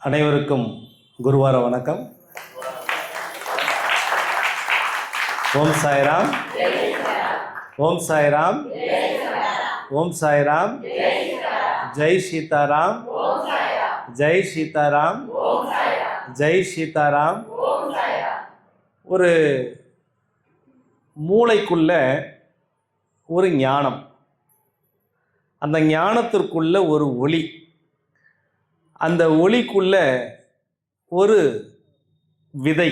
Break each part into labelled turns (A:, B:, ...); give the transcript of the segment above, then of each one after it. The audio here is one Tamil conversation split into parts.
A: அனைவருக்கும் குருவார வணக்கம். ஓம் சாய்ராம், ஓம் சாய்ராம், ஓம் சாய்ராம், ஜெய் சீதாராம், ஜெய் சீதாராம், ஜெய் சீதாராம். ஒரு மூளைக்குள்ள ஒரு ஞானம், அந்த ஞானத்திற்குள்ள ஒரு ஒளி, அந்த ஒளிக்குள்ள ஒரு விதை.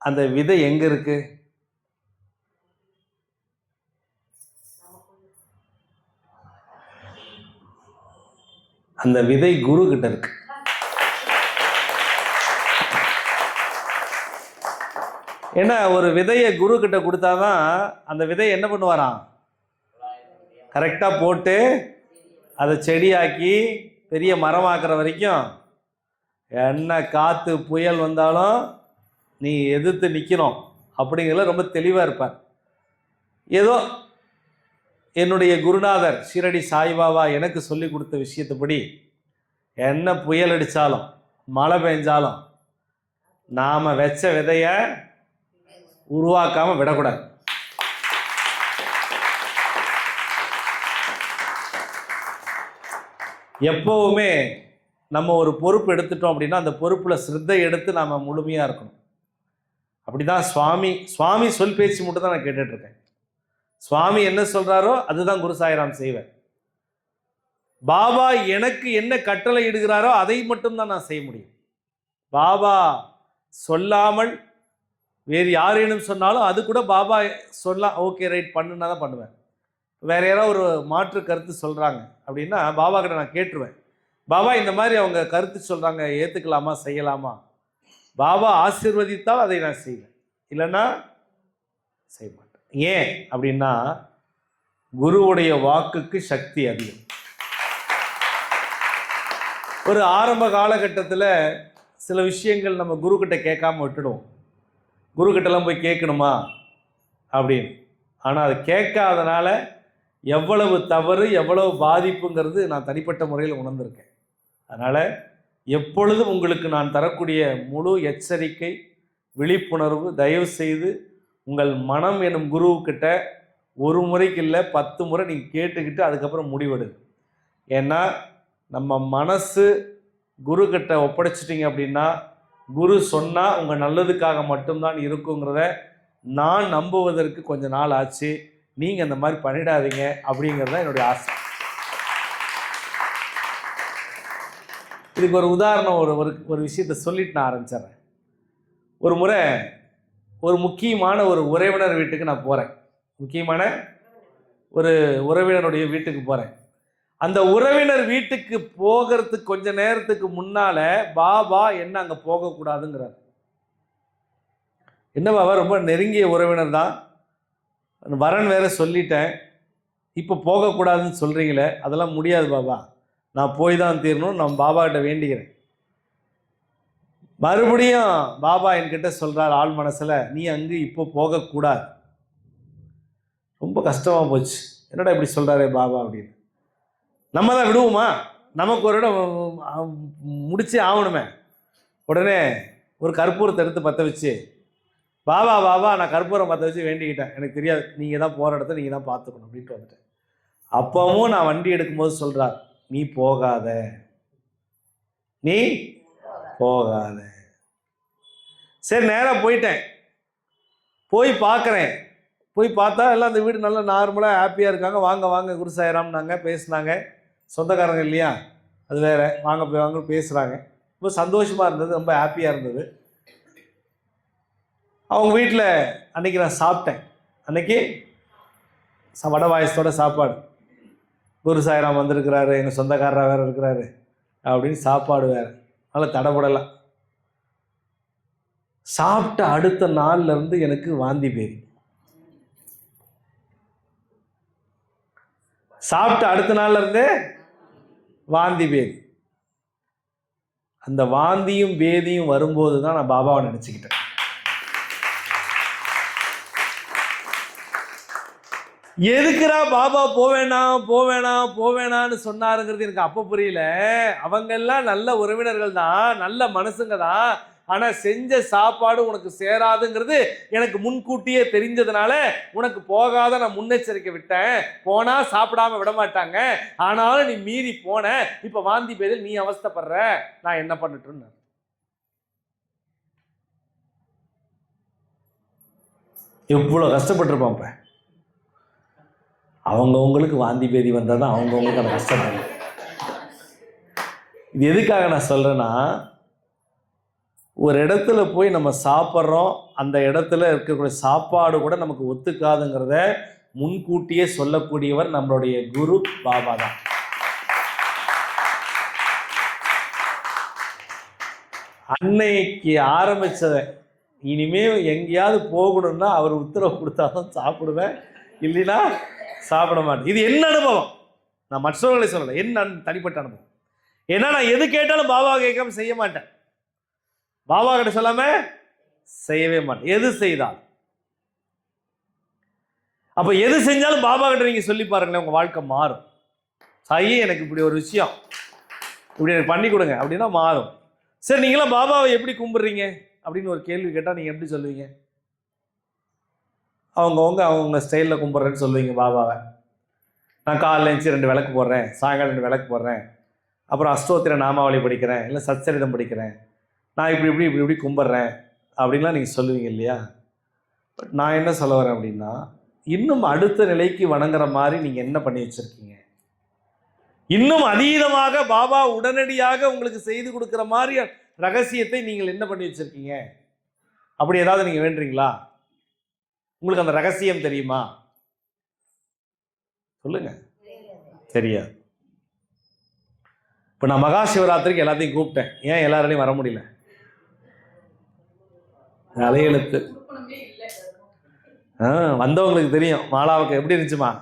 A: அந்த விதை எங்க இருக்கு? அந்த விதை குரு கிட்ட இருக்கு. ஏன்னா ஒரு விதையை குரு கிட்ட கொடுத்தாதான் அந்த விதையை என்ன பண்ணுவாராம், கரெக்டா போட்டு அதை செடியாக்கி பெரிய மரமாக்குற வரைக்கும் என்ன காற்று புயல் வந்தாலும் நீ எதிர்த்து நிற்கணும் அப்படிங்கிறத ரொம்ப தெளிவாக இருப்பார். ஏதோ என்னுடைய குருநாதர் ஷீரடி சாய்பாபா எனக்கு சொல்லி கொடுத்த விஷயத்துப்படி என்ன புயல் அடித்தாலும் மழை பெஞ்சாலும் நாம் வச்ச விதையை உருவாக்காமல் விடக்கூடாது. எப்போவுமே நம்ம ஒரு பொறுப்பு எடுத்துட்டோம் அப்படின்னா அந்த பொறுப்பில் சிரத்தை எடுத்து நாம் முழுமையாக இருக்கணும். அப்படி தான் சுவாமி சொல் பேச்சு மட்டும் தான் நான் கேட்டுட்ருக்கேன். சுவாமி என்ன சொல்கிறாரோ அதுதான் குரு சாய்ராம் செய்வேன். பாபா எனக்கு என்ன கட்டளை இடுகிறாரோ அதை மட்டும்தான் நான் செய்ய முடியும். பாபா சொல்லாமல் வேறு யாரேனும் சொன்னாலும் அது கூட பாபா சொல்லலாம், ஓகே ரைட் பண்ணுன்னா தான் பண்ணுவேன். வேறு யாராவது ஒரு மாற்று கருத்து சொல்கிறாங்க அப்படின்னா பாபா கிட்ட நான் கேட்டுருவேன், பாபா இந்த மாதிரி அவங்க கருத்து சொல்கிறாங்க, ஏற்றுக்கலாமா செய்யலாமா? பாபா ஆசீர்வதித்தால் அதை நான் செய்வேன், இல்லைன்னா செய்ய மாட்டேன். ஏன் அப்படின்னா குருவுடைய வாக்குக்கு சக்தி அதிகம். ஒரு ஆரம்ப காலகட்டத்தில் சில விஷயங்கள் நம்ம குருக்கிட்ட கேட்காம விட்டுடுவோம். குருக்கிட்டலாம் போய் கேட்கணுமா அப்படின்னு. ஆனால் அது கேட்காதனால எவ்வளவு தவறு எவ்வளவு பாதிப்புங்கிறது நான் தனிப்பட்ட முறையில் உணர்ந்திருக்கேன். அதனால் எப்பொழுதும் உங்களுக்கு நான் தரக்கூடிய முழு எச்சரிக்கை, விழிப்புணர்வு, தயவு செய்து உங்கள் மனம் எனும் குருவுக்கிட்ட ஒரு முறைக்கு இல்லை 10 முறை நீங்கள் கேட்டுக்கிட்டு அதுக்கப்புறம் முடிவெடுங்க. ஏன்னா நம்ம மனசு குருக்கிட்ட ஒப்படைச்சிட்டிங்க அப்படின்னா குரு சொன்னால் உங்கள் நல்லதுக்காக மட்டும்தான் இருக்குங்கிறத நான் நம்புவதற்கு கொஞ்சம் நாள் ஆச்சு. நீங்கள் அந்த மாதிரி பண்ணிடாதீங்க அப்படிங்கிறது தான் என்னுடைய ஆசை. இதுக்கு ஒரு உதாரணம், ஒரு விஷயத்தை சொல்லிட்டு நான் ஆரம்பிச்சிட்றேன். ஒரு முறை ஒரு முக்கியமான ஒரு உறவினர் வீட்டுக்கு நான் போகிறேன். முக்கியமான ஒரு உறவினருடைய வீட்டுக்கு போகிறேன். அந்த உறவினர் வீட்டுக்கு போகிறதுக்கு கொஞ்ச நேரத்துக்கு முன்னால் பாபா என்ன அங்கே போகக்கூடாதுங்கிறார். என்ன பாபா, ரொம்ப நெருங்கிய உறவினர் தான், வரன் வேற சொல்லிட்டேன், இப்போ போகக்கூடாதுன்னு சொல்கிறீங்களே, அதெல்லாம் முடியாது பாபா, நான் போய் தான் தீரணும், நான் பாபாக்கிட்ட வேண்டிக்கிறேன். மறுபடியும் பாபா என்கிட்ட சொல்கிறார் ஆள் மனசில், நீ அங்கு இப்போ போகக்கூடாது. ரொம்ப கஷ்டமாக போச்சு, என்னடா இப்படி சொல்கிறாரே பாபா அப்படின்னு. நம்ம தான் விடுவோமா, நமக்கு ஒரு இடம் முடிச்சே ஆகணுமே. உடனே ஒரு கற்பூரத்தை எடுத்து பற்ற வச்சு, பாபா பாபா நான் கற்பூரம் பற்ற வச்சு வேண்டிக்கிட்டேன், எனக்கு தெரியாது, நீங்கள் தான் போகிற இடத்த நீங்கள் தான் பார்த்துக்கணும் அப்படின்ட்டு வந்துட்டேன். அப்பவும் நான் வண்டி எடுக்கும்போது சொல்கிறார், நீ போகாத, நீ போகாத. சரி நேராக போயிட்டேன். போய் பார்க்குறேன். போய் பார்த்தா எல்லாம் அந்த வீடு நல்லா நார்மலாக ஹாப்பியாக இருக்காங்க. வாங்க வாங்க குரு சாய்ராம்னாங்க, பேசுனாங்க. சொந்தக்காரங்க இல்லையா, அது வேறு, வாங்க போய் வாங்க பேசுகிறாங்க. ரொம்ப சந்தோஷமாக இருந்தது, ரொம்ப ஹாப்பியாக இருந்தது. அவங்க வீட்டில் அன்றைக்கி நான் சாப்பிட்டேன். அன்றைக்கி வடை பாயசத்தோட சாப்பாடு. குரு சாய்ராம் வந்திருக்கிறாரு, எங்கள் சொந்தக்காரராக வேறு இருக்கிறாரு அப்படின்னு சாப்பாடு வேறு, நல்லா தடபடலாம். சாப்பிட்ட அடுத்த நாள்லேருந்து எனக்கு வாந்தி பேதி. சாப்பிட்ட அடுத்த நாள்லேருந்தே வாந்தி பேதி. அந்த வாந்தியும் பேதியும் வரும்போது தான் நான் பாபாவை நினச்சிக்கிட்டேன். எதுக்குறா பாபா போவேணான்னு சொன்னாருங்கிறது எனக்கு அப்போ புரியல. அவங்க எல்லாம் நல்ல உறவினர்கள் தான், நல்ல மனசுங்க தான். ஆனா செஞ்ச சாப்பாடு உனக்கு சேராதுங்கிறது எனக்கு முன்கூட்டியே தெரிஞ்சதுனால உனக்கு போகாத நான் முன்னெச்சரிக்கை விட்டேன். போனா சாப்பிடாம விட மாட்டாங்க, ஆனாலும் நீ மீறி போன, இப்ப வாந்தி பேதில் நீ அவஸ்தைப்படுற, நான் என்ன பண்ணட்டுன்னு. எவ்வளவு கஷ்டப்பட்டிருப்பான். அவங்கவுங்களுக்கு வாந்தி பேதி வந்தால் தான் அவங்கவுங்களுக்கு அந்த கஷ்டம். இது எதுக்காக நான் சொல்கிறேன்னா, ஒரு இடத்துல போய் நம்ம சாப்பிட்றோம், அந்த இடத்துல இருக்கக்கூடிய சாப்பாடு கூட நமக்கு ஒத்துக்காதுங்கிறத முன்கூட்டியே சொல்லக்கூடியவர் நம்மளுடைய குரு பாபா தான். அன்னைக்கு ஆரம்பித்ததை இனிமே எங்கேயாவது போகணும்னா அவர் உத்தரவு கொடுத்தாலும் சாப்பிடுவேன், இல்லைன்னா சாப்பிட மாட்டேன். இது என்ன அனுபவம், நான் மற்றவர்களை சொல்லலை, என்ன தனிப்பட்ட அனுபவம். ஏன்னா நான் எது கேட்டாலும் பாபா கேட்காம செய்ய மாட்டேன், பாபா கிட்ட சொல்லாம செய்யவே மாட்டேன். எது செய்தால், அப்ப எது செஞ்சாலும் பாபா கிட்ட நீங்க சொல்லி பாருங்களேன், உங்க வாழ்க்கை மாறும். சாயி எனக்கு இப்படி ஒரு விஷயம், இப்படி எனக்கு பண்ணி கொடுங்க அப்படின்னா மாறும். சரி, நீங்களாம் பாபாவை எப்படி கும்பிடுறீங்க அப்படின்னு ஒரு கேள்வி கேட்டால் நீங்கள் எப்படி சொல்லுவீங்க? அவங்க ஸ்டைலில் கும்பிட்றேன்னு சொல்லுவீங்க பாபாவை. நான் காலைல எழுந்துச்சி 2 விளக்கு போடுறேன், சாயங்காலம் 2 விளக்கு போடுறேன், அப்புறம் அஷ்டோத்திர நாமாவளி படிக்கிறேன், இல்லை சச்சரிதம் படிக்கிறேன், நான் இப்படி கும்பிட்றேன் அப்படின்லாம் நீங்கள் சொல்லுவீங்க இல்லையா? பட் நான் என்ன சொல்ல வரேன் அப்படின்னா, இன்னும் அடுத்த நிலைக்கு வணங்குற மாதிரி நீங்கள் என்ன பண்ணி வச்சுருக்கீங்க? இன்னும் அதீதமாக பாபா உடனடியாக உங்களுக்கு செய்து கொடுக்குற மாதிரி ரகசியத்தை நீங்கள் என்ன பண்ணி வச்சுருக்கீங்க? அப்படி ஏதாவது நீங்கள் வேண்டுறீங்களா? உங்களுக்கு அந்த ரகசியம் தெரியுமா? சொல்லுங்க. தெரியாது. இப்போ நான் மகா சிவராத்திரிக்கு எல்லாத்தையும் கூப்பிட்டேன், ஏன் எல்லாராலையும் வர முடியல? அலையெழுத்து. வந்தவங்களுக்கு தெரியும் மாலாவுக்கு எப்படி இருந்துச்சுமா.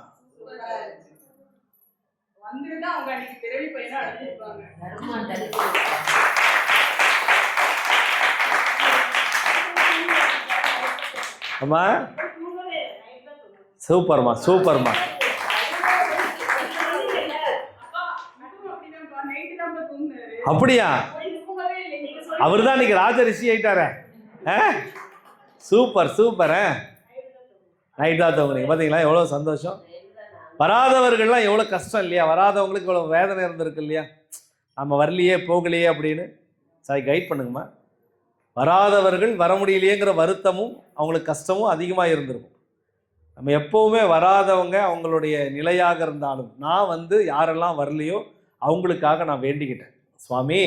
A: அம்மா சூப்பர்மா சூப்பர்மா. அப்படியா? அவர் தான் இன்னைக்கு ராஜ ரிஷி ஆயிட்டார. Super super. நைட் தான் தூங்குறீங்க பார்த்தீங்களா? எவ்வளோ சந்தோஷம். வராதவர்கள்லாம் எவ்வளோ கஷ்டம் இல்லையா? வராதவங்களுக்கு எவ்வளோ வேதனை இருந்திருக்கு இல்லையா? நம்ம வரலையே போகலையே அப்படின்னு. சாய் கைட் பண்ணுங்கம்மா. வராதவர்கள் வர முடியலையேங்கிற வருத்தமும் அவங்களுக்கு கஷ்டமும் அதிகமாக இருந்திருக்கும். நம்ம எப்போவுமே வராதவங்க அவங்களுடைய நிலையாக இருந்தாலும் நான் யாரெல்லாம் வரலையோ அவங்களுக்காக நான் வேண்டிக்கிட்டேன், சுவாமி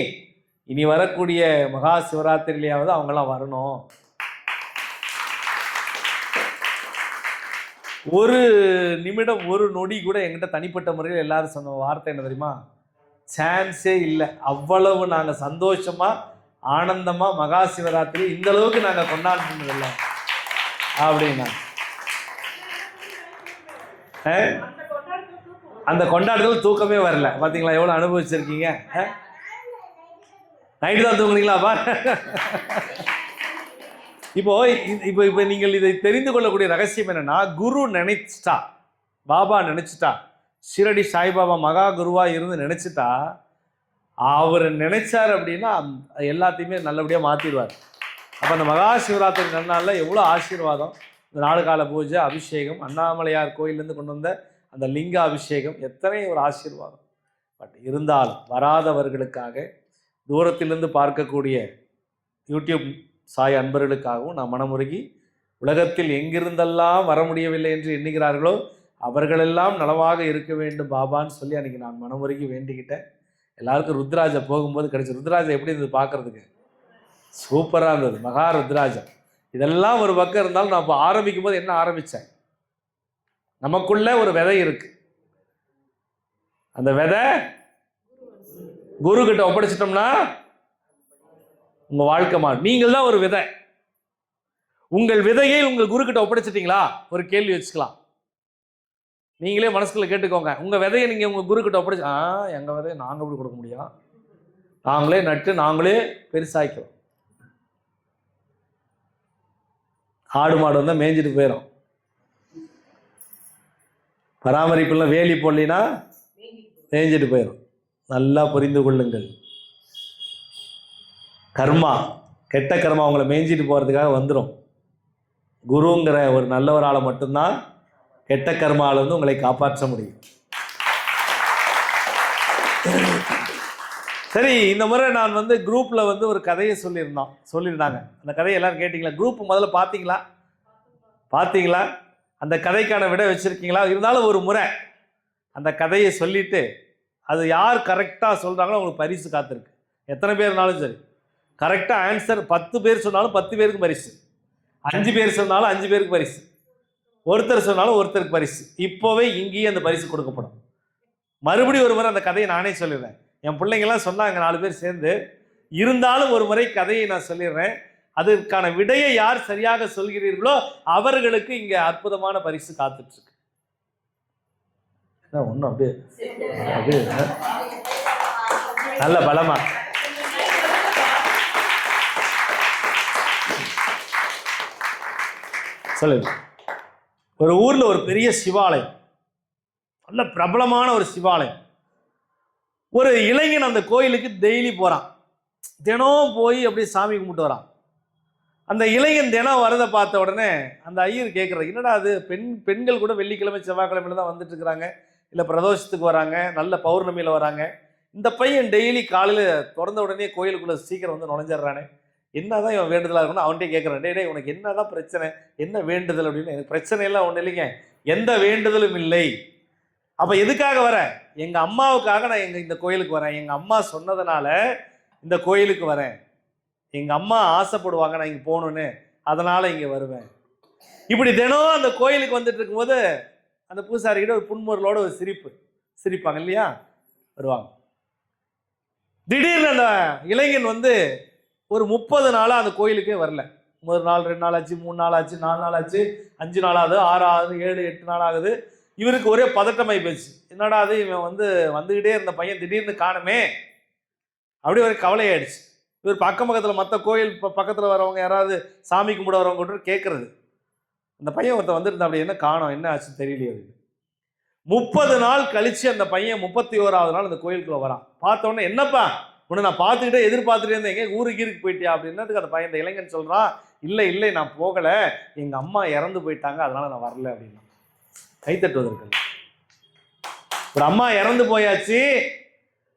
A: இனி வரக்கூடிய மகா சிவராத்திரியிலேயாவது அவங்களாம் வரணும். ஒரு நிமிடம் ஒரு நொடி கூட என்கிட்ட தனிப்பட்ட முறையில் எல்லாரும் சொன்ன வார்த்தை என்ன தெரியுமா? சான்ஸே இல்லை, அவ்வளவு நாங்கள் சந்தோஷமாக ஆனந்தமாக மகா சிவராத்திரி இந்த அளவுக்கு நாங்கள் கொண்டாடுறதில்லை அப்படின்னா. அந்த கொண்டாடுதல் தூக்கமே வரல. பார்த்தீங்களா எவ்வளோ அனுபவிச்சிருக்கீங்க? நைட்டு தான் தூங்குனீங்களாப்பா? இப்போ நீங்கள் இதை தெரிந்து கொள்ளக்கூடிய ரகசியம் என்னன்னா, குரு நினைச்சிட்டா, பாபா நினைச்சிட்டா, ஷிரடி சாய்பாபா மகா குருவா இருந்து நினைச்சிட்டா, அவர் நினைச்சார் அப்படின்னா எல்லாத்தையுமே நல்லபடியாக மாற்றிடுவார். அப்போ அந்த மகா சிவராத்திரி நன்னாளில் எவ்வளோ ஆசீர்வாதம். இந்த 4 கால பூஜை, அபிஷேகம், அண்ணாமலையார் கோயிலேருந்து கொண்டு வந்த அந்த லிங்க அபிஷேகம், எத்தனை ஒரு ஆசீர்வாதம். பட் இருந்தாலும் வராதவர்களுக்காக, தூரத்திலிருந்து பார்க்கக்கூடிய யூடியூப் சாய் அன்பர்களுக்காகவும் நான் மனமுருகி, உலகத்தில் எங்கிருந்தெல்லாம் வர முடியவில்லை என்று எண்ணுகிறார்களோ அவர்களெல்லாம் நலமாக இருக்க வேண்டும் பாபான்னு சொல்லி அன்றைக்கி நான் மனமுருகி வேண்டிக்கிட்டேன். எல்லாருக்கும் ருத்ராஜை போகும்போது கிடைச்ச ருத்ராஜை எப்படி இருந்தது பார்க்குறதுக்கு? சூப்பராக இருந்தது, மகா ருத்ராஜம். இதெல்லாம் ஒரு பக்கம் இருந்தாலும் நான் இப்போ ஆரம்பிக்கும் போது என்ன ஆரம்பித்தேன், நமக்குள்ள ஒரு விதை இருக்கு, அந்த விதை குரு கிட்ட ஒப்படைச்சிட்டோம்னா உங்க வாழ்க்கை மாறும். நீங்கள் தான் ஒரு விதை, உங்கள் விதையை உங்கள் குரு கிட்ட ஒப்படைச்சிட்டீங்களா? ஒரு கேள்வி வச்சுக்கலாம், நீங்களே மனசுக்குள்ள கேட்டுக்கோங்க. உங்க விதையை நீங்க உங்க குரு கிட்ட ஒப்படைச்சு, எங்க விதையை நாங்க எப்படி கொடுக்க முடியும்? நாங்களே நட்டு நாங்களே பெருசாக்கிறோம். ஆடு மாடு வந்தால் மேய்ஞ்சிட்டு போயிடும். பராமரிப்புலாம் வேலி போடலினா தேஞ்சிட்டு போயிடும். நல்லா புரிந்து கொள்ளுங்கள். கர்மா, கெட்ட கர்மா உங்களை மேய்ஞ்சிட்டு போகிறதுக்காக வந்துடும். குருங்கிற ஒரு நல்ல ஒரு ஆளை மட்டும்தான் கெட்ட கர்மாவில் வந்து உங்களை காப்பாற்ற முடியும். சரி, இந்த முறை நான் வந்து குரூப்பில் வந்து ஒரு கதையை சொல்லியிருந்தாங்க. அந்த கதையை எல்லாரும் கேட்டிங்களா? குரூப் முதல்ல பார்த்தீங்களா? அந்த கதைக்கான விடை வச்சுருக்கீங்களா? இருந்தாலும் ஒரு முறை அந்த கதையை சொல்லிவிட்டு அது யார் கரெக்டாக சொல்கிறாங்களோ அவங்களுக்கு பரிசு காத்திருக்கு. எத்தனை பேர்னாலும் சரி, கரெக்டாக ஆன்சர் 10 பேர் சொன்னாலும் 10 பேருக்கு பரிசு, 5 பேர் சொன்னாலும் 5 பேருக்கு பரிசு, ஒருத்தர் சொன்னாலும் ஒருத்தருக்கு பரிசு. இப்போவே இங்கேயே அந்த பரிசு கொடுக்கப்படும். மறுபடியும் ஒரு முறை அந்த கதையை நானே சொல்லிடுறேன். என் பிள்ளைங்கள்லாம் சொன்னாங்க 4 பேர் சேர்ந்து. இருந்தாலும் ஒரு முறை கதையை நான் சொல்லிடுறேன். அதற்கான விடையை யார் சரியாக சொல்கிறீர்களோ அவர்களுக்கு இங்கே அற்புதமான பரிசு காத்துட்டு இருக்கு. ஒன்றும் அப்படியே நல்ல பலமா சொல்லுங்க. ஒரு ஊர்ல ஒரு பெரிய சிவாலயம், நல்ல பிரபலமான ஒரு சிவாலயம். ஒரு இளைஞன் அந்த கோயிலுக்கு டெய்லி போறான். தினம் போய் அப்படியே சாமி கும்பிட்டு வரான். அந்த இளைஞன் தினம் வரதை பார்த்த உடனே அந்த ஐயர் கேட்குறாரு, என்னடா அது பெண்கள் கூட வெள்ளிக்கிழமை செவ்வாய்க்கிழமையில தான் வந்துட்டு இருக்கிறாங்க, இல்லை பிரதோஷத்துக்கு வராங்க, நல்ல பௌர்ணமியில் வராங்க. இந்த பையன் டெய்லி காலையில் திறந்த உடனே கோயிலுக்குள்ளே சீக்கிரம் வந்து நுழைஞ்சிட்றானே, என்னதான் இவன் வேண்டுதலாக இருக்கணும் அவன்கிட்ட கேட்குறான். டே உனக்கு என்னதான் பிரச்சனை, என்ன வேண்டுதல் அப்படின்னு. எனக்கு பிரச்சனையெல்லாம் ஒன்றும் இல்லைங்க, எந்த வேண்டுதலும் இல்லை. அப்போ எதுக்காக வரேன்? எங்கள் அம்மாவுக்காக நான் இந்த கோயிலுக்கு வரேன். எங்கள் அம்மா சொன்னதுனால இந்த கோயிலுக்கு வரேன். எங்கள் அம்மா ஆசைப்படுவாங்க நான் இங்கே போகணுன்னு, அதனால் இங்கே வருவேன். இப்படி தினம் அந்த கோயிலுக்கு வந்துட்டு இருக்கும்போது அந்த பூசாரிகிட்ட ஒரு புன்முறலோட ஒரு சிரிப்பாங்க இல்லையா, வருவாங்க. திடீர்னு அந்த இளைஞன் வந்து ஒரு 30 நாளாக அந்த கோயிலுக்கே வரல. 1 நாள் 2 நாள் ஆச்சு, 3 நாள் ஆச்சு, 4 நாள் ஆச்சு, 5 நாள் ஆகுது, 6 ஆகுது, 7 8 நாள் ஆகுது. இவருக்கு ஒரே பதட்டமாகி போச்சு. என்னடா அது, இவன் வந்துக்கிட்டே இருந்த பையன் திடீர்னு காணுமே, அப்படி ஒரு கவலையாயிடுச்சு. இவர் பக்கம் பக்கத்தில் மற்ற கோயில் பக்கத்தில் வரவங்க யாராவது சாமி கும்பிட வரவங்க கூட கேட்கறது, அந்த பையன் ஒருத்தர் வந்துருந்தா அப்படி என்ன காணோம், என்ன ஆச்சுன்னு தெரியலையே அப்படின்னு. 30 நாள் கழிச்சு அந்த பையன் 31வது நாள் அந்த கோயிலுக்குள்ள வரான். பார்த்தோன்னே, என்னப்பா உன்னை நான் பார்த்துக்கிட்டே எதிர்பார்த்துட்டே இருந்தேன், எங்கே ஊருக்கு போயிட்டியா அப்படின்னதுக்கு அந்த பையன், இந்த இளைஞன் சொல்கிறான், இல்லை நான் போகலை, எங்கள் அம்மா இறந்து போயிட்டாங்க, அதனால நான் வரல அப்படின்னா. கைத்தட்டுவதற்கு ஒரு அம்மா இறந்து போயாச்சு,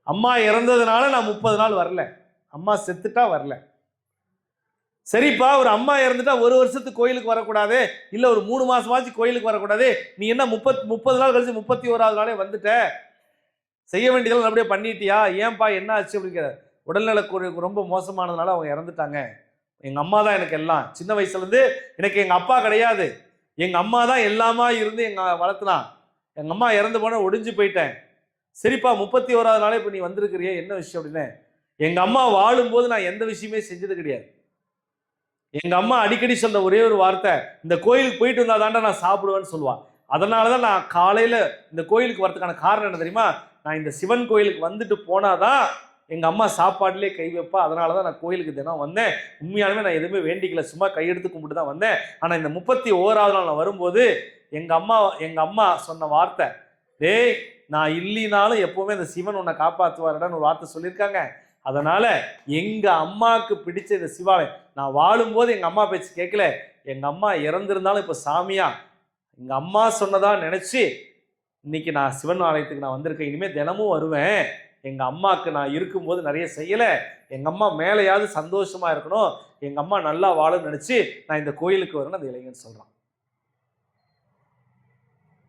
A: அம்மா இறந்ததுனால நான் 30 நாள் வரல, அம்மா செத்துட்டா வரல. சரிப்பா, ஒரு அம்மா இறந்துட்டா 1 வருஷத்துக்கு கோயிலுக்கு வரக்கூடாது, இல்லை ஒரு 3 மாசமாச்சு கோயிலுக்கு வரக்கூடாது, நீ என்ன 30 நாள் கழிச்சு 31வது நாளே வந்துட்ட, செய்ய வேண்டியதெல்லாம் அப்படியே பண்ணிட்டியா, ஏன்பா என்ன ஆச்சு அப்படிங்கிற. உடல்நல ரொம்ப மோசமானதுனால அவங்க இறந்துட்டாங்க, எங்கள் அம்மா தான் எனக்கு எல்லாம், சின்ன வயசுலேருந்து எனக்கு எங்கள் அப்பா கிடையாது, எங்கள் அம்மா தான் எல்லாமா இருந்து எங்கள் வளர்த்துனா, எங்கள் அம்மா இறந்து போன ஒடிஞ்சு போயிட்டேன். சரிப்பா, 31வது நாளே இப்போ நீ வந்திருக்கிறியே, என்ன விஷயம் அப்படின்னு. எங்கள் அம்மா வாழும்போது நான் எந்த விஷயமே செஞ்சது கிடையாது. எங்கள் அம்மா அடிக்கடி சொல்ற ஒரே ஒரு வார்த்தை, இந்த கோயிலுக்கு போயிட்டு வந்தா தாண்டா நான் சாப்பிடுவேன்னு சொல்லுவாள். அதனால தான் நான் காலையில் இந்த கோயிலுக்கு வரதுக்கான காரணம் என்ன தெரியுமா, நான் இந்த சிவன் கோயிலுக்கு வந்துட்டு போனாதான் எங்கள் அம்மா சாப்பாடுலேயே கை வைப்பா, அதனால தான் நான் கோயிலுக்கு தினம் வந்தேன். உண்மையாலுமே நான் எதுவுமே வேண்டிக்கல, சும்மா கையெடுத்து கும்பிட்டு தான் வந்தேன். ஆனால் இந்த 31வது நாள் நான் வரும்போது எங்கள் அம்மா சொன்ன வார்த்தை, டேய் நான் இல்லைனாலும் எப்போவுமே இந்த சிவன் உன்னை காப்பாற்றுவாருடான்னு ஒரு வார்த்தை சொல்லியிருக்காங்க. அதனால எங்கள் அம்மாவுக்கு பிடிச்ச இந்த சிவாலயம், நான் வாழும்போது எங்கள் அம்மா பேச்சு கேட்கல, எங்கள் அம்மா இறந்துருந்தாலும் இப்போ சாமியா எங்கள் அம்மா சொன்னதா நினச்சி இன்னைக்கு நான் சிவன் ஆலயத்துக்கு நான் வந்திருக்கேன். இனிமேல் தினமும் வருவேன். எங்கள் அம்மாவுக்கு நான் இருக்கும்போது நிறைய செய்யலை, எங்கள் அம்மா மேலேயாவது சந்தோஷமாக இருக்கணும், எங்கள் அம்மா நல்லா வாழும்னு நினச்சி நான் இந்த கோயிலுக்கு வரேன்னு அந்த இளைஞன் சொல்கிறான்.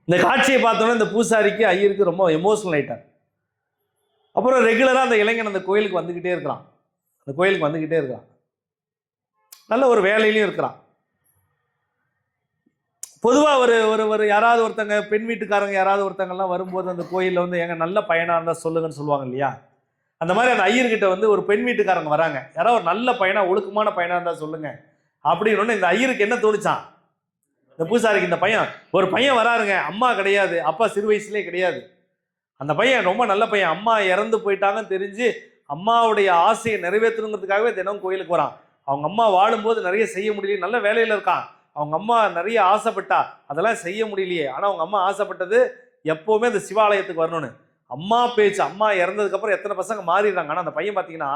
A: இந்த காட்சியை பார்த்தோன்னே இந்த பூசாரிக்கு ஐயருக்கு ரொம்ப எமோஷனல் ஆயிட்டார். அப்புறம் ரெகுலராக அந்த இளைஞன் அந்த கோயிலுக்கு வந்துக்கிட்டே இருக்கிறான். நல்ல ஒரு வேலையிலையும் இருக்கிறான். பொதுவாக ஒரு யாராவது ஒருத்தங்க, பெண் வீட்டுக்காரங்க யாராவது ஒருத்தங்கள்லாம் வரும்போது அந்த கோயிலில் வந்து எங்க நல்ல பையனாக இருந்தால் சொல்லுங்கன்னு சொல்லுவாங்க இல்லையா, அந்த மாதிரி அந்த ஐயர்கிட்ட வந்து ஒரு பெண் வீட்டுக்காரங்க வராங்க, யாராவது ஒரு நல்ல பையனா ஒழுக்கமான பையனாக இருந்தால் சொல்லுங்க அப்படின்னு. இந்த ஐயருக்கு என்ன தோணுச்சான், இந்த பூசாரிக்கு, இந்த ஒரு பையன் வராருங்க, அம்மா கிடையாது, அப்பா சிறு வயசுலேயே கிடையாது, அந்த பையன் ரொம்ப நல்ல பையன், அம்மா இறந்து போயிட்டாங்கன்னு தெரிஞ்சு அம்மாவுடைய ஆசையை நிறைவேற்றணுங்கிறதுக்காகவே தினம் கோயிலுக்கு வரான். அவங்க அம்மா வாழும்போது நிறைய செய்ய முடியல, நல்ல வேலையில் இருக்கான், அவங்க அம்மா நிறைய ஆசைப்பட்டா, அதெல்லாம் செய்ய முடியலையே, ஆனால் அவங்க அம்மா ஆசைப்பட்டது எப்போவுமே அந்த சிவாலயத்துக்கு வரணும்னு. அம்மா பேச்சு, அம்மா இறந்ததுக்கப்புறம் எத்தனை பசங்க மாறிடுறாங்க. ஆனால் அந்த பையன் பார்த்தீங்கன்னா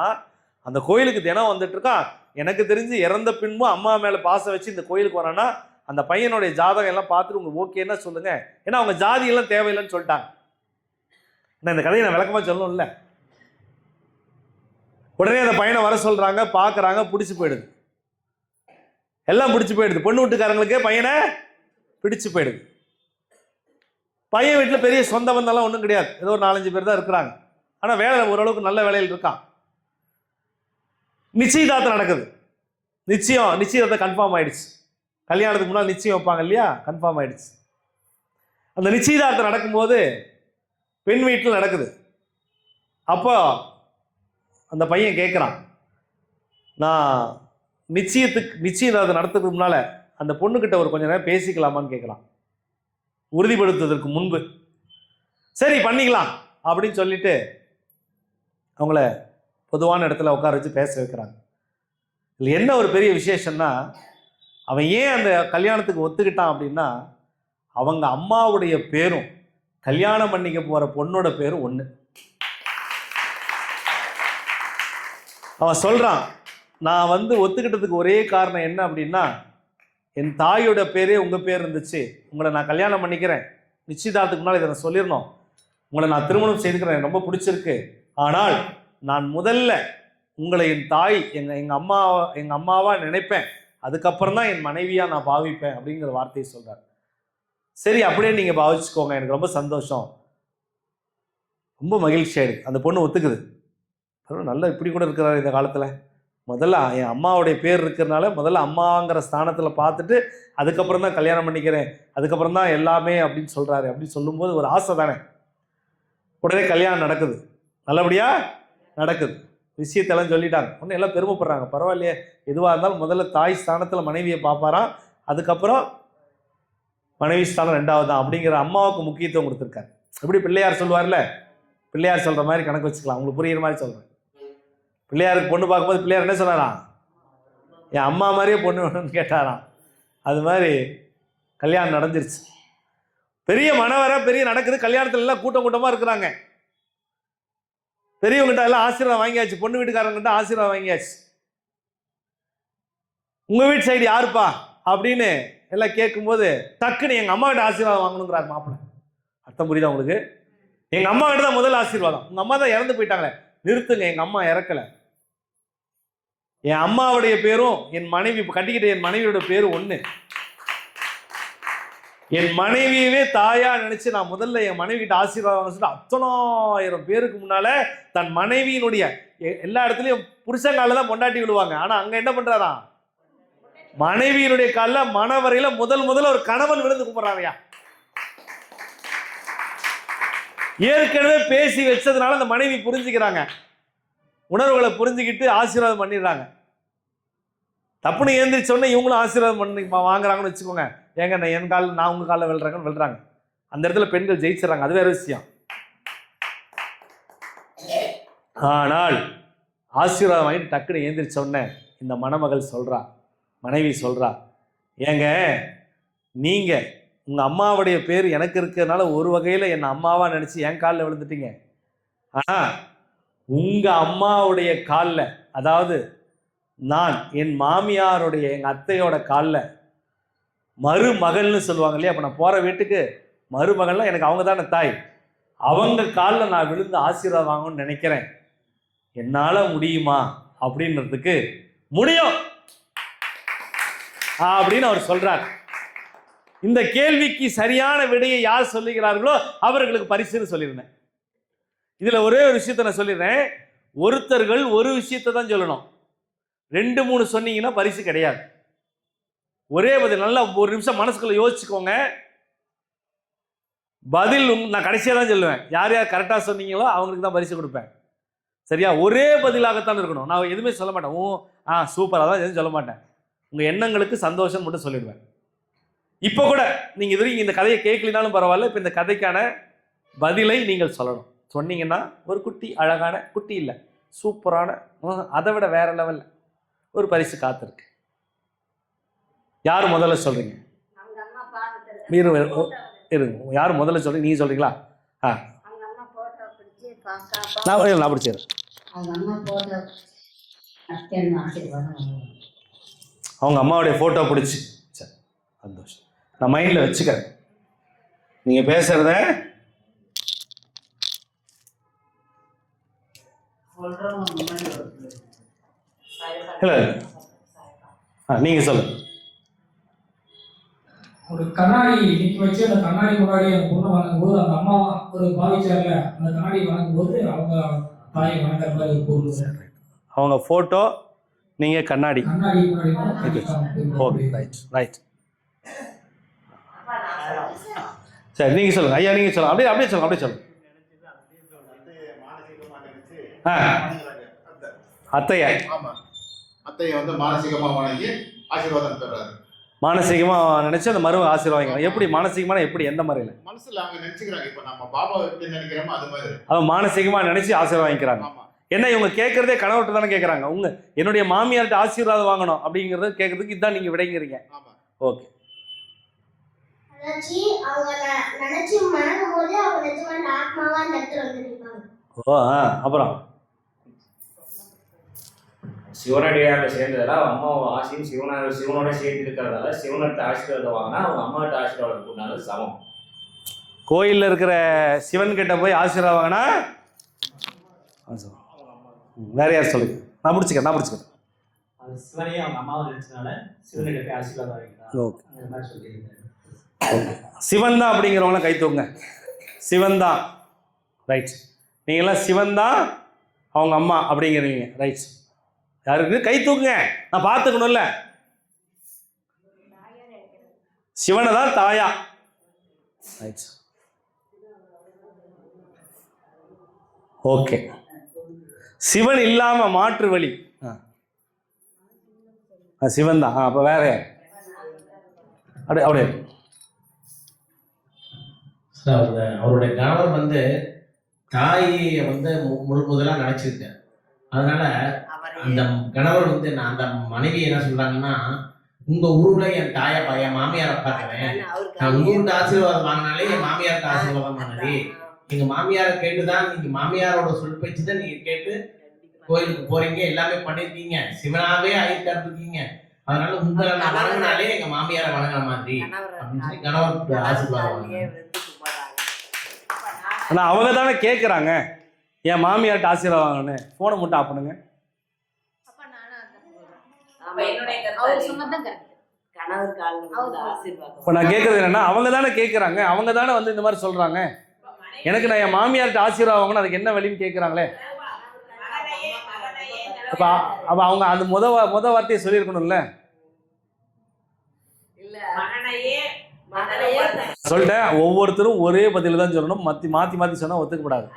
A: அந்த கோயிலுக்கு தினம் வந்துட்டு இருக்கான். எனக்கு தெரிஞ்சு இறந்த பின்பும் அம்மா மேலே பாசம் வச்சு இந்த கோயிலுக்கு வரான்னா அந்த பையனுடைய ஜாதகம் எல்லாம் பார்த்துட்டு உங்களுக்கு ஓகேன்னா சொல்லுங்க. ஏன்னா அவங்க ஜாதியெல்லாம் தேவையில்லைன்னு சொல்லிட்டாங்க. நான் இந்த கதையை நான் விளக்கமாக சொல்லணும்ல. உடனே அந்த பையனை வர சொல்றாங்க, பார்க்குறாங்க, பிடிச்சி போயிடுது. எல்லாம் பிடிச்சி போயிடுது. பொண்ணு வீட்டுக்காரங்களுக்கே பையனை பிடிச்சு போயிடுது. பையன் வீட்டில் பெரிய சொந்த பந்தம்லாம் ஒன்றும் கிடையாது. ஏதோ ஒரு 4-5 பேர் தான் இருக்கிறாங்க. ஆனால் வேலை ஓரளவுக்கு நல்ல வேலையில் இருக்கான். நிச்சயதார்த்தம் நடக்குது. நிச்சயதார்த்தம் கன்ஃபார்ம் ஆயிடுச்சு. கல்யாணத்துக்கு முன்னால் நிச்சயம் வைப்பாங்க இல்லையா, கன்ஃபார்ம் ஆயிடுச்சு. அந்த நிச்சயதார்த்தம் நடக்கும்போது பெண் வீட்டில் நடக்குது. அப்போ அந்த பையன் கேட்குறான், நான் நிச்சயதார்த்தம் நடத்துறதுக்கு முன்னால் அந்த பொண்ணுக்கிட்ட ஒரு கொஞ்ச நேரம் பேசிக்கலாமான்னு கேட்குறான். உறுதிப்படுத்துவதற்கு முன்பு. சரி பண்ணிக்கலாம் அப்படின்னு சொல்லிட்டு அவங்கள பொதுவான இடத்துல உட்கார வச்சு பேச வைக்கிறாங்க. இதில் என்ன ஒரு பெரிய விசேஷம்னா, அவன் ஏன் அந்த கல்யாணத்துக்கு ஒத்துக்கிட்டான் அப்படின்னா, அவங்க அம்மாவுடைய பேரும் கல்யாணம் பண்ணிக்க போகிற பொண்ணோட பேரும் ஒன்று. அவன் சொல்கிறான், நான் ஒத்துக்கிட்டதுக்கு ஒரே காரணம் என்ன அப்படின்னா, என் தாயோட பேரே உங்கள் பேர் இருந்துச்சு, உங்களை நான் கல்யாணம் பண்ணிக்கிறேன், நிச்சயதார்த்தத்துக்கு முன்னால் இதை நான் சொல்லிடணும், உங்களை நான் திருமணம் செய்துக்கிறேன், ரொம்ப பிடிச்சிருக்கு, ஆனால் நான் முதல்ல உங்களை என் தாய் எங்கள் அம்மாவாக நினைப்பேன், அதுக்கப்புறம் தான் என் மனைவியாக நான் பாவிப்பேன் அப்படிங்கிற வார்த்தையை சொல்கிறார். சரி அப்படியே நீங்கள் பாவிச்சுக்கோங்க, எனக்கு ரொம்ப சந்தோஷம், ரொம்ப மகிழ்ச்சி ஆயிடுது. அந்த பொண்ணு ஒத்துக்குது. நல்லா இப்படி கூட இருக்கிறாரு இந்த காலத்தில். முதல்ல என் அம்மாவுடைய பேர் இருக்கிறதுனால முதல்ல அம்மாங்கிற ஸ்தானத்தில் பார்த்துட்டு அதுக்கப்புறம் தான் கல்யாணம் பண்ணிக்கிறேன், அதுக்கப்புறம் தான் எல்லாமே அப்படின்னு சொல்கிறாரு. அப்படின்னு சொல்லும்போது ஒரு ஆசை தானே. உடனே கல்யாணம் நடக்குது, நல்லபடியாக நடக்குது. விஷயத்தெல்லாம் சொல்லிட்டாங்க. ஒன்று எல்லாம் பெருமைப்படுறாங்க. பரவாயில்லையே, எதுவாக இருந்தாலும் முதல்ல தாய் ஸ்தானத்தில் மனைவியை பார்ப்பாராம், அதுக்கப்புறம் மனைவி ஸ்தானம் 2வது தான் அப்படிங்கிற அம்மாவுக்கு முக்கியத்துவம் கொடுத்துருக்காரு. எப்படி பிள்ளையார் சொல்லுவார்ல, பிள்ளையார் சொல்கிற மாதிரி கணக்கு வச்சுக்கலாம், உங்களுக்கு புரியுற மாதிரி சொல்கிறேன். பிள்ளையாருக்கு பொண்ணு பார்க்கும்போது பிள்ளையார் என்ன சொன்னாராம், என் அம்மா மாதிரியே பொண்ணு வேணும்னு கேட்டாராம். அது மாதிரி கல்யாணம் நடந்துருச்சு. பெரிய மனவரை பெரிய நடக்குது. கல்யாணத்துல எல்லாம் கூட்டமாக இருக்கிறாங்க. பெரியவங்கிட்ட எல்லாம் ஆசீர்வாதம் வாங்கியாச்சு, பொண்ணு வீட்டுக்காரங்கிட்ட ஆசீர்வாதம் வாங்கியாச்சு. உங்க வீட்டு சைடு யாருப்பா அப்படின்னு எல்லாம் கேட்கும்போது டக்குன்னு எங்க அம்மா கிட்ட ஆசீர்வாதம் வாங்கணுங்கிறார் மாப்பிள்ளை. அர்த்தம் புரியுதா உங்களுக்கு? எங்க அம்மா கிட்ட தான் முதல் ஆசீர்வாதம். உங்க அம்மா தான் இறந்து போயிட்டாங்களே, நிறுத்துங்க, எங்க அம்மா இறக்கல, என் அம்மாவுடைய பேரும் என் மனைவி கட்டிக்கிட்ட என் மனைவியோட பேரும் ஒண்ணு. என் மனைவியவே தாயா நினைச்சு நான் முதல்ல என் மனைவி கிட்ட ஆசீர்வாதம் சொல்லி அத்தனாயிரம் பேருக்கு முன்னால தன் மனைவியினுடைய எல்லா இடத்துலயும் புருஷன் காலில் தான் பொண்டாட்டி விடுவாங்க. ஆனா அங்க என்ன பண்றாராம், மனைவியினுடைய காலில் மணவரையில முதல்ல ஒரு கணவன் விழுந்து கும்பிட்றாங்கயா. ஏற்கனவே பேசி வச்சதுனால அந்த மனைவி புரிஞ்சுக்கிறாங்க, உணர்வுகளை புரிஞ்சுக்கிட்டு ஆசீர்வாதம் பண்ணிடுறாங்க. தப்புன்னு ஏந்திரிச்ச உடனே இவங்களும் ஆசீர்வாதம் பண்ணி வாங்குறாங்கன்னு வச்சுக்கோங்க. ஏங்க என் காலில் நான் உங்க காலில் விழுறாங்க. அந்த இடத்துல பெண்கள் ஜெயிச்சிடறாங்க, அது வேற விஷயம். ஆனால் ஆசீர்வாதம் வாங்கிட்டு டக்குன்னு ஏந்திரிச்ச உடனே இந்த மனைவி சொல்றா, ஏங்க நீங்க உங்க அம்மாவுடைய பேர் எனக்கு இருக்கிறதுனால ஒரு வகையில என் அம்மாவா நினைச்சு என் காலில் விழுந்துட்டீங்க. ஆனா உங்க அம்மாவுடைய காலில், அதாவது நான் என் மாமியாருடைய எங்க அத்தையோட காலில் மருமகள்னு சொல்லுவாங்க இல்லையா, அப்ப நான் போற வீட்டுக்கு மருமகள்லாம் எனக்கு அவங்க தானே தாய், அவங்க காலில் நான் விழுந்து ஆசீர்வாதம் வாங்கணும்னு நினைக்கிறேன், என்னால முடியுமா அப்படின்றதுக்கு முடியும் அப்படின்னு அவர் சொல்றார். இந்த கேள்விக்கு சரியான விடையை யார் சொல்லுகிறார்களோ அவர்களுக்கு பரிசுன்னு சொல்லியிருந்தேன். இதுல ஒரே ஒரு விஷயத்த நான் சொல்லிடுறேன், ஒருத்தர்கள் ஒரு விஷயத்தை தான் சொல்லணும், 2-3 சொன்னீங்கன்னா பரிசு கிடையாது. ஒரே பதில். நல்லா ஒரு நிமிஷம் மனசுக்குள்ள யோசிச்சுக்கோங்க. பதில் நான் கடைசியா தான் சொல்லுவேன். யார் யார் கரெக்டா சொன்னீங்களோ அவங்களுக்கு தான் பரிசு கொடுப்பேன். சரியா? ஒரே பதிலாகத்தான் இருக்கணும். நான் எதுவுமே சொல்ல மாட்டேன், சூப்பர் அதான் எதுவும் சொல்ல மாட்டேன். உங்க எண்ணங்களுக்கு சந்தோஷம் மட்டும் சொல்லிடுவேன். இப்போ கூட நீங்க இது இந்த கதையை கேட்கலினாலும் பரவாயில்ல, இப்போ இந்த கதைக்கான பதிலை நீங்கள் சொல்லணும். சொன்னீங்கன்னா ஒரு குட்டி, அழகான குட்டி இல்லை, சூப்பரான, அதை விட வேற லெவல்ல ஒரு பரிசு காத்திருக்கு. யார் முதல்ல சொல்றீங்க? இருங்க, யார் முதல்ல சொல்றீங்க? நீங்கள் சொல்கிறீங்களா? நான் பிடிச்சிடுறேன். அவங்க அம்மாவுடைய ஃபோட்டோ பிடிச்சி, சரி சந்தோஷம், நான் மைண்டில் வச்சுக்கிறேன். நீங்கள் பேசுகிறத இல்லை, நீங்கள் சொல்லுங்கள்.
B: ஒரு கண்ணாடி நிற்க வச்சு அந்த கண்ணாடி முன்னாடி அந்த பொண்ணை வணங்கும்போது அந்த அம்மா ஒரு பாவிச்சார்ல, அந்த கண்ணாடி வணங்கும்போது அவங்க தாயை வணங்குற மாதிரி ஒரு பொருள்.
A: அவங்க ஃபோட்டோ, நீங்கள் கண்ணாடி. Okay, right. சரி, நீங்கள் சொல்லுங்கள் ஐயா, நீங்கள் சொல்லுங்கள். அப்படியே சொல்லுங்கள். அத்தையா?
C: அத்தையை வந்து மானசீகமாக வணங்கி ஆசீர்வாதம் பெறாரு.
A: மானசீகமாக நினைச்சு அந்த மருமக ஆசீர்வாதம். எப்படி மானசீகமான, எப்படி எந்த முறையில்?
C: மனசுல அவங்க நினைச்சுக்கிறாங்க. இப்போ நம்ம பாபா எப்படி நினைக்கிறோமோ அது மாதிரி
A: அவன் மானசீகமாக நினைச்சு ஆசீர்வாதிக்கிறாங்க. என்ன இவங்க கேட்கறதே கணவர்கிட்ட தானே கேட்குறாங்க. என்னுடைய மாமியார்கிட்ட ஆசீர்வாதம் வாங்கணும் அப்படிங்கிறத கேட்கறதுக்கு இதுதான் நீங்கள் விடைங்கிறீங்க. ஓகே. ஓ அப்புறம்
D: சிவனடியாக சேர்ந்ததால அம்மாவை ஆசையும் சிவனோட சேர்த்து இருக்கிறதால சிவனத்தை ஆசீர்வாதம் வாங்கினா அவங்க அம்மாட்ட ஆசீர்வாதம் பண்ணாலும் சமம்.
A: கோயிலில் இருக்கிற சிவன் கிட்ட போய் ஆசீர்வாதம் வாங்கினா வேற யார் சொல்லுங்க? நான் பிடிச்சிக்கிறேன்.
E: அது சிவனையே அவங்க அம்மாவை நினைச்சனால சிவனிட போய் ஆசீர்வாதம் வாங்கிக்கலாம்.
A: ஓகே, சிவன் தான் அப்படிங்கிறவங்களாம் கை தூங்க. சிவன் தான், ரைட். நீங்களாம் சிவன் தான் அவங்க அம்மா அப்படிங்கிறீங்க, ரைட். யாருக்கு கை தூக்குங்க, நான் பார்த்துக்கணும்ல. சிவனை தான் தாயா, ரைட். ஓகே. சிவன் இல்லாம மாற்று வழி சிவன் தான். அப்ப வேற அப்படியே
F: அவருடைய கணவர் வந்து தாயை வந்து முதலா நினைச்சிருக்கேன். அதனால அந்த கணவர் வந்து நான் அந்த மனைவி என்ன சொல்றாங்கன்னா, உங்க ஊர்ல என் தாயை என் மாமியாரை பார்க்கிறேன், நான் உங்க ஊருக்கு ஆசீர்வாதம் வாங்கினாலே என் மாமியாருக்கு ஆசீர்வாதம் பண்ணது. எங்க மாமியாரை கேட்டுதான், நீங்க மாமியாரோட சொல் பேச்சுதான் நீங்க கேட்டு கோயிலுக்கு போறீங்க, எல்லாமே பண்ணிருக்கீங்க, சிவனாவே ஆயிட்டாருக்கீங்க. அதனால உங்களை நான் வணங்கினாலே எங்க மாமியாரை வணங்குற மாதிரி அப்படின்னு சொல்லி கணவர் ஆசீர்வாதம்.
A: ஆனா அவங்க தானே கேட்குறாங்க என் மாமியார்ட்ட ஆசீர்வாதம் வாங்கன்னு. ஃபோனை மட்டும் ஆஃப் பண்ணுங்க. இப்போ நான் கேட்கறது என்னன்னா, அவங்க தானே கேட்குறாங்க, அவங்க தானே வந்து இந்த மாதிரி சொல்றாங்க. எனக்கு நான் என் மாமியார்ட்ட ஆசீர்வாதம் வாங்கணும், அதுக்கு என்ன வழின்னு கேட்குறாங்களே. அப்போ அவங்க அந்த முத வார்த்தையை சொல்லியிருக்கணும்ல. சொல்லிட்டேன், ஒவ்வொருத்தரும் ஒரே பதில தான் சொல்லணும். மாற்றி சொன்னா ஒத்துக்கப்படாது.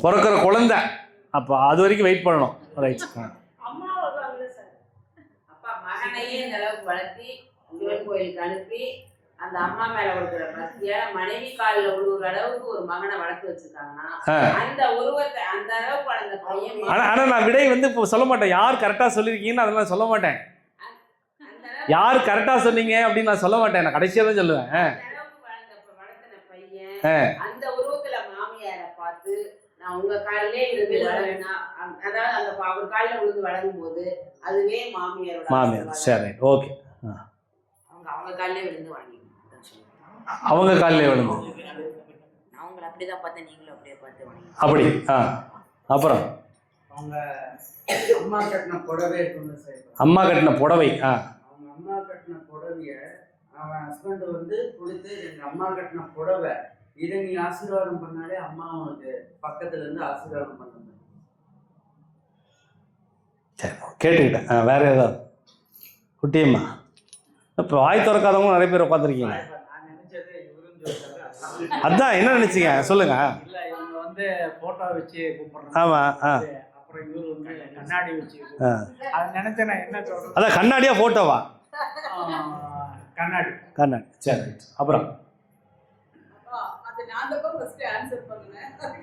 A: பிறக்கிற குழந்தை, அப்போ அது வரைக்கும் வெயிட் பண்ணணும், ரைட்.
G: மகனையே இந்த அளவுக்கு வளர்த்தி சிவன் கோயிலுக்கு அனுப்பி அந்த அம்மா மேல இருக்கிற பக்தியால மனைவி காலில் விழுகிற அளவுக்கு ஒரு மகனை வளர்த்து வச்சிருக்காங்கன்னா, அந்த உருவத்தை அந்த அளவுக்கு வளர்ந்த பையன். ஆனா
A: நான் விடை வந்து இப்போ சொல்ல மாட்டேன். யார் கரெக்டா சொல்லியிருக்கீங்கன்னு அதெல்லாம் சொல்ல மாட்டேன். யார் கரெக்டா சொன்னீங்க அப்படின்னு நான் சொல்ல மாட்டேன். நான் கடைசியா தான் சொல்லுவேன்.
G: வளர்த்தின பையன் அந்த உருவத்துல மாமியாரை பார்த்து நான் உங்க காலிலே இருந்து வளர்னா, அதாவது அந்த அவர் காலில் விழுந்து வளரும் போது அதுவே மாமியார்.
A: சரி, ஓகே.
G: அவங்க காலிலே விழுந்து வாங்கி
A: அவங்க காலிலே விழுந்து
G: அவங்கள அப்படிதான் பார்த்தேன், நீங்களும் அப்படியே பார்த்து வாங்கி
A: அப்படி. அப்புறம்
H: அவங்க அம்மா கட்டின புடவை இருக்குன்னு சார்.
A: அம்மா கட்டின புடவை.
H: அவங்க அம்மா கட்டின புடவைய அவன் ஹஸ்பண்ட் வந்து கொடுத்து, எங்க அம்மா கட்டின புடவை இதை நீ ஆசீர்வாதம் பண்ணாலே அம்மா உனக்கு பக்கத்துல இருந்து ஆசீர்வாதம் பண்ண.
A: சரி, கேட்டுக்கிட்டேன். வேற ஏதாவது குட்டியம்மா? இப்போ வாய் திறக்காதவங்க நிறைய பேர் உட்காந்துருக்கீங்க. அதான் என்ன நினைச்சீங்க சொல்லுங்க.
H: இல்ல, இவங்க வந்து போட்டோ வச்சு கூப்பிடுறாங்க.
A: ஆமா.
H: அப்புறம் இவரு வந்து கண்ணாடி வச்சு அதை நினைச்சேன். நான் என்ன சொல்றேன்,
A: அதான் கண்ணாடியா போட்டோவா?
H: கண்ணாடி.
A: சரி, அப்புறம்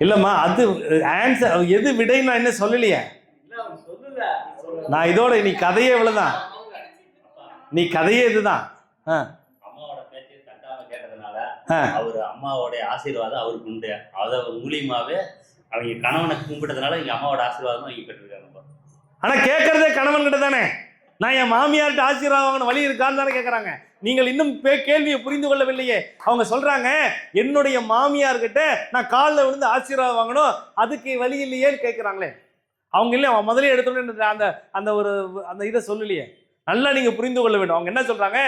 A: இல்லம்மா, அது ஆன்சர் எது விடைன்னு நான் என்ன சொல்லலையே. நான் இதோட நீ கதையே இவ்வளவுதான், நீ கதையே இதுதான். ஆ.
I: அம்மாவோட பேச்சு தட்டாம கேட்டதுனால
A: ஆ.
I: அவர் அம்மாவோட ஆசீர்வாதம் அவருக்கு உண்டு. அத மூலியமாவே அவங்க கணவனை கும்பிட்டதுனால எங்க அம்மாவோட ஆசீர்வாதம் அவங்க பெற்றிருக்காங்க.
A: ஆனா கேட்கறதே கணவன் கிட்ட தானே. நான் என் மாமியார்கிட்ட ஆசீர்வாதம் வாங்கின வழி இருக்கான்னு தானே கேட்கறாங்க. நீங்கள் இன்னும் கேள்வியை புரிந்து கொள்ளவில்லையே. அவங்க சொல்றாங்க என்னுடைய மாமியார்கிட்ட நான் காலில் விழுந்து ஆசீர்வாதம் வாங்கணும், அதுக்கு வழி இல்லையேன்னு கேட்குறாங்களே. அவங்க இல்லை, அவன் முதலே எடுத்தோன்னு அந்த அந்த ஒரு அந்த இதை சொல்லலையே. நல்லா நீங்க புரிந்து கொள்ள வேண்டும். அவங்க என்ன சொல்றாங்க,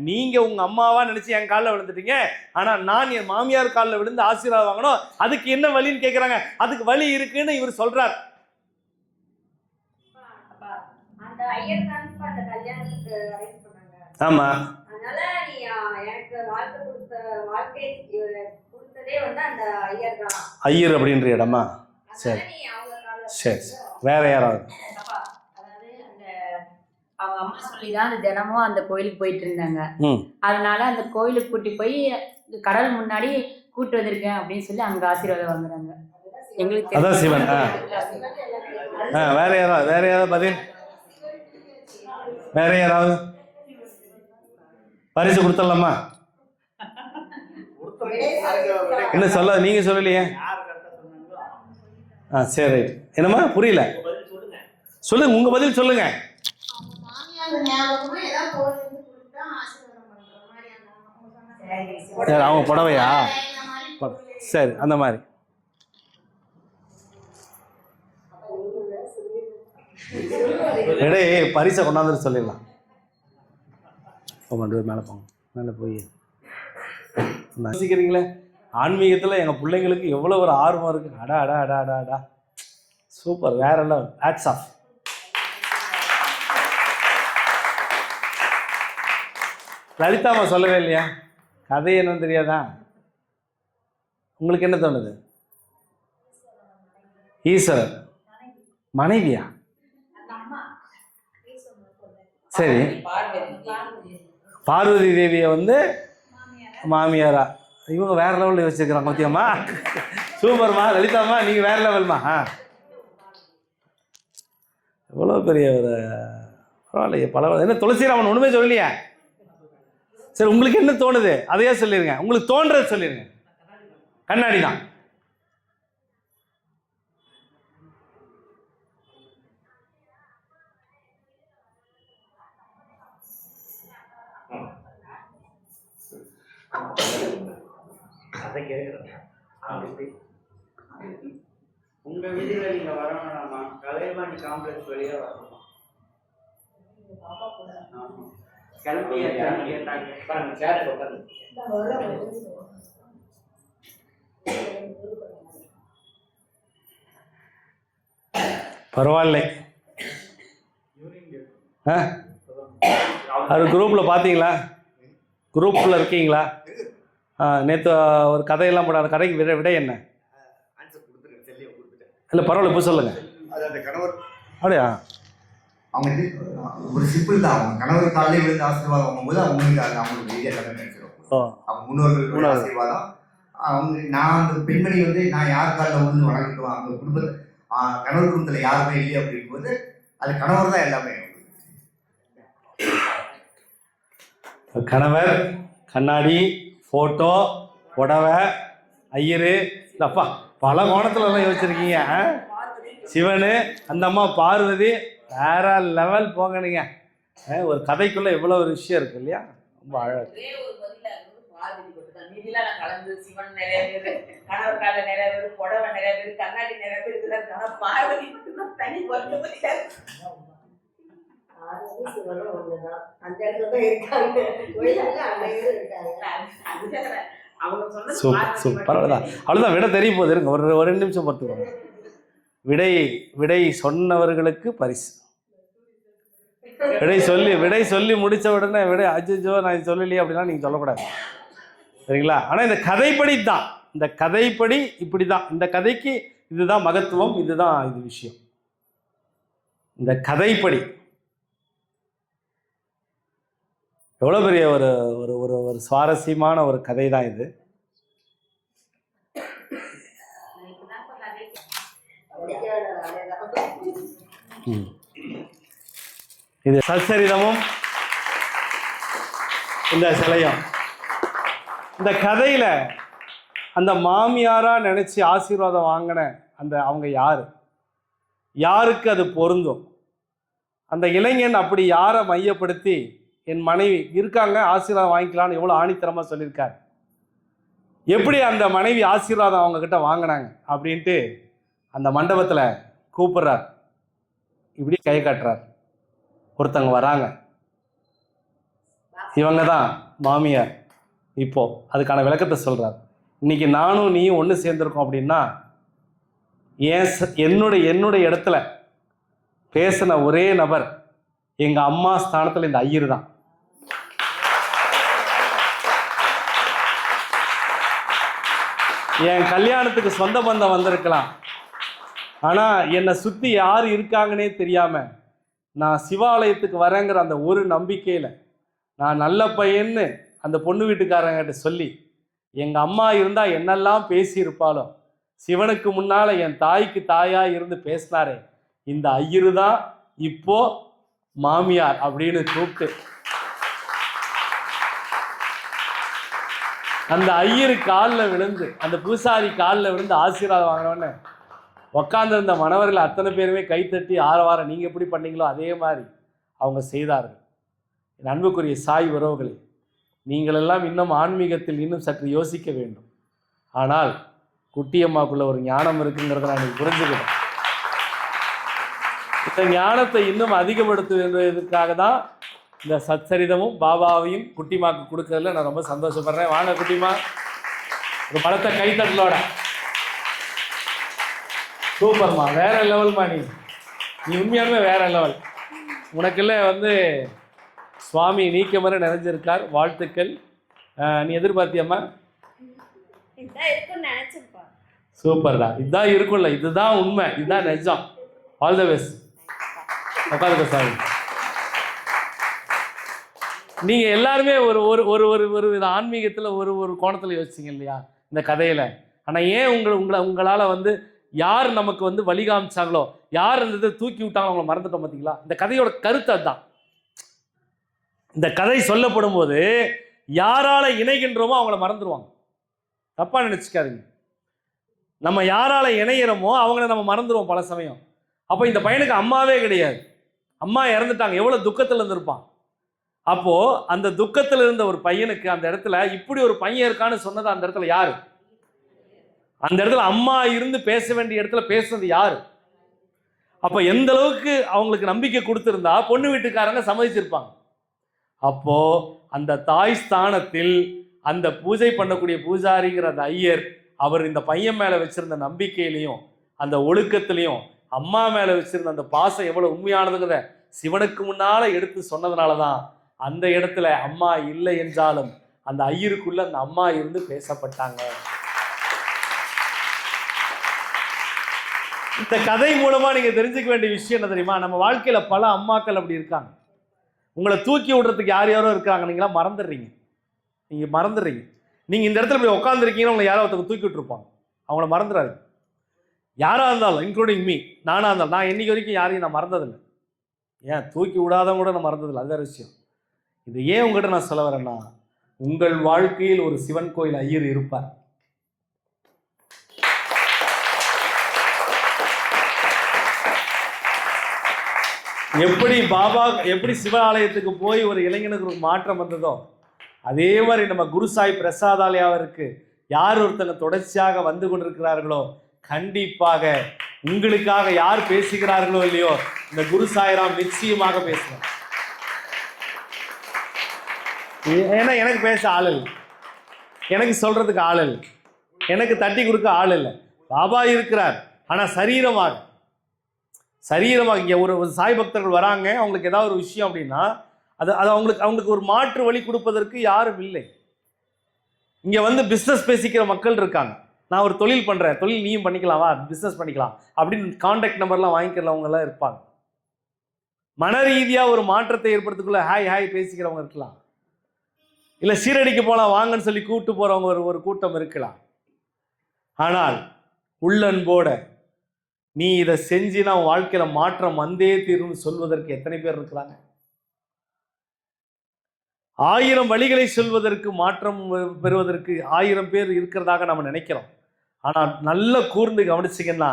A: நீங்க உங்க அம்மாவா நினைச்சு என் காலில் விழுந்துட்டீங்க, ஆனா நான் என் மாமியார் காலில் விழுந்து ஆசீர்வாதம் வாங்கணும், அதுக்கு என்ன வழின்னு கேட்குறாங்க. அதுக்கு வழி இருக்குன்னு இவர் சொல்றார்.
J: அந்த ஐயர் தான் அந்த கல்யாணத்துக்கு அரேஞ்ச் பண்ணாங்க.
A: ஆமா.
J: அதனால நீ எனக்கு வாழ்க்கை கொடுத்ததே வந்து அந்த ஐயர் தான்.
A: ஐயர் அப்படின்ற இடமா? சரி சரி. வேற யாராவது?
K: அதாவது அந்த அவங்க அம்மா சொல்லிதான் அந்த தினமும் அந்த கோயிலுக்கு போயிட்டு இருந்தாங்க. அதனால அந்த கோயிலுக்கு கூட்டி போய் கடல் முன்னாடி கூட்டு வந்திருக்கேன் அப்படின்னு சொல்லி அங்க ஆசீர்வாதம் வாங்குறாங்க. எங்களுக்கு
A: அதான் சிவன். வேற யாராவது? வேற யாராவது பதில்? வேற யாராவது? பரிசு கொடுத்துடலாமா? என்ன சொல்ல நீங்க சொல்லலையே. சரி ரைட். என்னம்மா புரியல? சொல்லுங்க, உங்க பதில் சொல்லுங்க. சரி, அவங்க புடவையா? சரி, அந்த மாதிரி. இடையே பரிசை கொண்டாந்து சொல்லிடலாம். மேலே போங்க, மேலே போய் யோசிக்கிறீங்களே. ஆன்மீகத்தில் எங்கள் பிள்ளைங்களுக்கு எவ்வளோ ஒரு ஆர்வம் இருக்குது. அடா அடா அடா அடா அடா, சூப்பர், வேற எல்லாம் ஹேட்ஸ் ஆஃப். லலிதாமா சொல்லவே இல்லையா? கதை என்னன்னு தெரியாதா உங்களுக்கு? என்ன தோணுது? ஈஸ்வரன் மனைவியா? சரி, பார்வதி தேவியை வந்து மாமியாரா? இவங்க வேற லெவலில் யோசிச்சுக்கிறாங்க. மத்தியம்மா சூப்பர்மா. லலிதாம்மா நீங்கள் வேற லெவல்மா. எவ்வளோ பெரிய ஒரு பரவாயில்லையே. பல என்ன துளசிராமன் ஒன்றுமே சொல்லலையா? சரி, உங்களுக்கு என்ன தோணுது அதையே சொல்லிடுங்க. உங்களுக்கு தோன்றது சொல்லிடுங்க. கண்ணாடி தான்.
H: உங்க வீதியில நீங்க வரணும்னா கலைவாணி காம்ப்ளெக்ஸ் வழியா வரணுமா? கிளம்பிய
A: பரவாயில்லை. அது குரூப்பில் பார்த்தீங்களா? குரூப்பில் இருக்கீங்களா? நேற்று ஒரு கதையெல்லாம் போட, அந்த கதைக்கு விடை என்ன? இல்லை பரவாயில்ல, இப்போ சொல்லுங்கள். அப்படியா?
L: அவங்க ஒரு சிம்பிள் தான். அவங்க கணவர் காலையில் விழுந்து ஆசீர்வாதம் வாங்கும்போது அவங்களுக்கு அவங்களுக்கு வெளியே எல்லாமே நினைச்சிடும். அவங்க முன்னோர்கள் ஆசீர்வாதம். அவங்க நான் அந்த பெண்மணி வந்து நான் யார் காலில் விழுந்து வணங்கிக்குவேன், அவங்க குடும்பத்தை கணவர் குடும்பத்தில் யாருமே இல்லையே அப்படிங்கும்போது அது கணவர் தான் எல்லாமே.
A: கணவர், கண்ணாடி, ஃபோட்டோ, புடவை, ஐயரு, அப்பா பல கோணத்துல எல்லாம் யோசிச்சிருக்கீங்க. சிவனு, அந்த அம்மா பார்வதி, வேற லெவல் போங்க நீங்க. ஒரு கதைக்குள்ள எவ்வளவு ஒரு விஷயம் இருக்கு இல்லையா? ரொம்ப அழகு. அவ்வளவுதான். விடை தெரிய போகுது. இருங்க, ஒரு 2 நிமிஷம் பொறுத்துக்கோங்க. விடை சொன்னவர்களுக்கு பரிசு. விடை சொல்லி முடிச்ச உடனே அஜிஜோ நான் சொல்லலையே அப்படின்னா நீங்க சொல்லக்கூடாது, சரிங்களா? ஆனா இந்த கதைப்படி தான், இந்த கதைப்படி இப்படிதான். இந்த கதைக்கு இதுதான் மகத்துவம், இதுதான் இது விஷயம். இந்த கதைப்படி எவ்வளோ பெரிய ஒரு ஒரு ஒரு ஒரு சுவாரஸ்யமான ஒரு கதை தான் இது. இது சச்சரிதமும் இந்த சிலையும். இந்த கதையில அந்த மாமியாரா நினைச்சு ஆசீர்வாதம் வாங்கின அந்த அவங்க யாருக்கு அது பொருந்தும்? அந்த இளைஞன் அப்படி யாரை மையப்படுத்தி என் மனைவி இருக்காங்க ஆசீர்வாதம் வாங்கிக்கலான்னு எவ்வளோ ஆணித்தரமாக சொல்லியிருக்காரு. எப்படி அந்த மனைவி ஆசீர்வாதம் அவங்க கிட்ட வாங்கினாங்க அப்படின்ட்டு அந்த மண்டபத்தில் கூப்பிடுறார், இப்படி கை காட்டுறார். ஒருத்தவங்க வராங்க, இவங்க தான் மாமியார். இப்போ அதுக்கான விளக்கத்தை சொல்றார். இன்னைக்கு நானும் நீயும் ஒன்று சேர்ந்துருக்கோம் அப்படின்னா என்னுடைய இடத்துல பேசின ஒரே நபர் எங்க அம்மா ஸ்தானத்தில் இந்த ஐயர் தான். என் கல்யாணத்துக்கு சொந்த பந்தம் வந்திருக்கலாம், ஆனா என்னை சுத்தி யார் இருக்காங்கன்னே தெரியாம நான் சிவாலயத்துக்கு வரேங்கிற அந்த ஒரு நம்பிக்கையில நான் நல்ல பையன்னு அந்த பொண்ணு வீட்டுக்காரங்கிட்ட சொல்லி எங்க அம்மா இருந்தா என்னெல்லாம் பேசியிருப்பாளோ, சிவனுக்கு முன்னால என் தாய்க்கு தாயா இருந்து பேசினாரே இந்த ஐயரு தான் இப்போ மாமியார் அப்படின்னு கூப்பிட்டு அந்த ஐயரு காலில் விழுந்து, அந்த பூசாரி காலில் விழுந்து ஆசீர்வாதம் வாங்கினோன்னு உக்காந்துருந்த மணவர்கள் அத்தனை பேருமே கைத்தட்டி ஆரவாரம் நீங்கள் எப்படி பண்ணீங்களோ அதே மாதிரி அவங்க செய்தார்கள். என் அன்புக்குரிய சாய் உறவுகளே, நீங்களெல்லாம் இன்னும் ஆன்மீகத்தில் இன்னும் சற்று யோசிக்க வேண்டும். ஆனால் குட்டியம்மாக்குள்ள ஒரு ஞானம் இருக்குங்கிறத நான் புரிஞ்சுக்கிறேன். இந்த ஞானத்தை இன்னும் அதிகப்படுத்துவதற்காக தான் இந்த சச்சரிதமும் பாபாவையும் குட்டிமாக்கு கொடுக்கறதுல நான் ரொம்ப சந்தோஷப்படுறேன். வாங்க குட்டிமா, ஒரு பலத்தை கைத்தட்டலோட. சூப்பர்மா, வேற லெவல்மா. நீ உண்மையாலுமே வேற லெவல். உனக்குள்ள சுவாமி நீக்கமர நிறைஞ்சிருக்கார். வாழ்த்துக்கள். நீ எதிர்பார்த்தியம்மா? சூப்பர்டா, இதுதான் இருக்கும்ல, இதுதான் உண்மை, இதுதான் நிஜம். All the best. உட்காந்து சாமி. நீங்க எல்லாருமே ஒரு ஒரு ஒரு ஒரு ஒரு வித ஆன்மீகத்துல ஒரு ஒரு கோணத்துல யோசிச்சிங்க இல்லையா இந்த கதையில? ஆனா ஏன் உங்களால யார் நமக்கு வழி காமிச்சாங்களோ, யார் இந்த இதை தூக்கி விட்டாங்களோ அவங்கள மறந்துட்டோம் பார்த்தீங்களா? இந்த கதையோட கருத்து அதுதான். இந்த கதை சொல்லப்படும் போது யாரால இணைகின்றோமோ அவங்கள மறந்துடுவாங்க. தப்பா நினைச்சுக்காதீங்க. நம்ம யாரால இணைகிறோமோ அவங்கள நம்ம மறந்துடுவோம் பல சமயம். அப்போ இந்த பையனுக்கு அம்மாவே கிடையாது, அம்மா இறந்துட்டாங்க. எவ்வளவு துக்கத்துல இருந்திருப்பான். அப்போ அந்த துக்கத்துல இருந்த ஒரு பையனுக்கு அந்த இடத்துல இப்படி ஒரு பையன் இருக்கான்னு சொன்னது அந்த இடத்துல யாரு? அந்த இடத்துல அம்மா இருந்து பேச வேண்டிய இடத்துல பேசுனது யாரு? அப்ப எந்த அளவுக்கு அவங்களுக்கு நம்பிக்கை கொடுத்திருந்தா பொண்ணு வீட்டுக்காரங்க சம்மதிச்சிருப்பாங்க. அப்போ அந்த தாய் ஸ்தானத்தில் அந்த பூஜை பண்ணக்கூடிய பூஜாரிங்கிற அந்த ஐயர், அவர் இந்த பையன் மேல வச்சிருந்த நம்பிக்கையிலையும் அந்த ஒழுக்கத்திலையும் அம்மா மேல வச்சிருந்த அந்த பாசம் எவ்வளவு உண்மையானதுங்கிறத சிவனுக்கு முன்னால எடுத்து சொன்னதுனாலதான் அந்த இடத்துல அம்மா இல்லை என்றாலும் அந்த ஐயருக்குள்ள அந்த அம்மா இருந்து பேசப்பட்டாங்க. இந்த கதை மூலமா நீங்க தெரிஞ்சுக்க வேண்டிய விஷயம் என்ன தெரியுமா? நம்ம வாழ்க்கையில பல அம்மாக்கள் அப்படி இருக்காங்க. உங்களை தூக்கி விடுறதுக்கு யாரோ இருக்காங்க, நீங்களா மறந்துடுறீங்க. நீங்க இந்த இடத்துல போய் உட்காந்துருக்கீங்கன்னா உங்களை யாரோ ஒருத்தவங்க தூக்கி விட்டுருப்பாங்க. அவங்கள மறந்துடாதீங்க. யாரா இருந்தாலும், இன்க்ளூடிங் மீ, நானா இருந்தாலும். நான் இன்னைக்கு வரைக்கும் யாரையும் நான் மறந்ததில்லை. ஏன் தூக்கி விடாதவங்க கூட நான் மறந்ததில்லை, அது வேற விஷயம். இது ஏன் உங்ககிட்ட நான் சொல்ல வரேன்னா, உங்கள் வாழ்க்கையில் ஒரு சிவன் கோயில் ஐயர் இருப்பார். எப்படி சிவ ஆலயத்துக்கு போய் ஒரு இளைஞனுக்கு ஒரு மாற்றம் வந்ததோ, அதே மாதிரி நம்ம குரு சாய் பிரசாதாலயாவிற்கு யார் ஒருத்தங்க தொடர்ச்சியாக வந்து கொண்டிருக்கிறார்களோ, கண்டிப்பாக உங்களுக்காக யார் பேசுகிறார்களோ இல்லையோ, இந்த குரு சாய்ராம் நிச்சயமாக பேசுவார். ஏன்னா எனக்கு பேச ஆள் இல்லை, எனக்கு சொல்றதுக்கு ஆள் இல்லை, எனக்கு தட்டி கொடுக்க ஆள் இல்லை. பாபா இருக்கிறார், ஆனா சரீரமாக இங்கே ஒரு சாய் பக்தர்கள் வராங்க, அவங்களுக்கு ஏதாவது ஒரு விஷயம் அப்படின்னா அது அவங்களுக்கு ஒரு மாற்று வழி கொடுப்பதற்கு யாரும் இல்லை. இங்க பிசினஸ் பேசிக்கிற மக்கள் இருக்காங்க. நான் ஒரு தொழில் பண்றேன், தொழில் நீயும் பண்ணிக்கலாமா, பிசினஸ் பண்ணிக்கலாம் அப்படின்னு கான்டாக்ட் நம்பர்லாம் வாங்கிக்கிறவங்க எல்லாம் இருப்பாங்க. மன ரீதியா ஒரு மாற்றத்தை ஏற்படுத்திக்குள்ள ஹாய் பேசிக்கிறவங்க இருக்கலாம். இல்ல சீரடிக்கு போலாம் வாங்கன்னு சொல்லி கூப்பிட்டு போறவங்க ஒரு கூட்டம் இருக்கலாம். ஆனால் உள்ளன்போட நீ இதை செஞ்சினா வாழ்க்கையில மாற்றம் வந்தே தீரும்னு சொல்வதற்கு எத்தனை பேர் இருக்கிறாங்க? 1000 வழிகளை சொல்வதற்கு மாற்றம் பெறுவதற்கு 1000 பேர் இருக்கிறதாக நம்ம நினைக்கிறோம். ஆனால் நல்ல கூர்ந்து கவனிச்சிங்கன்னா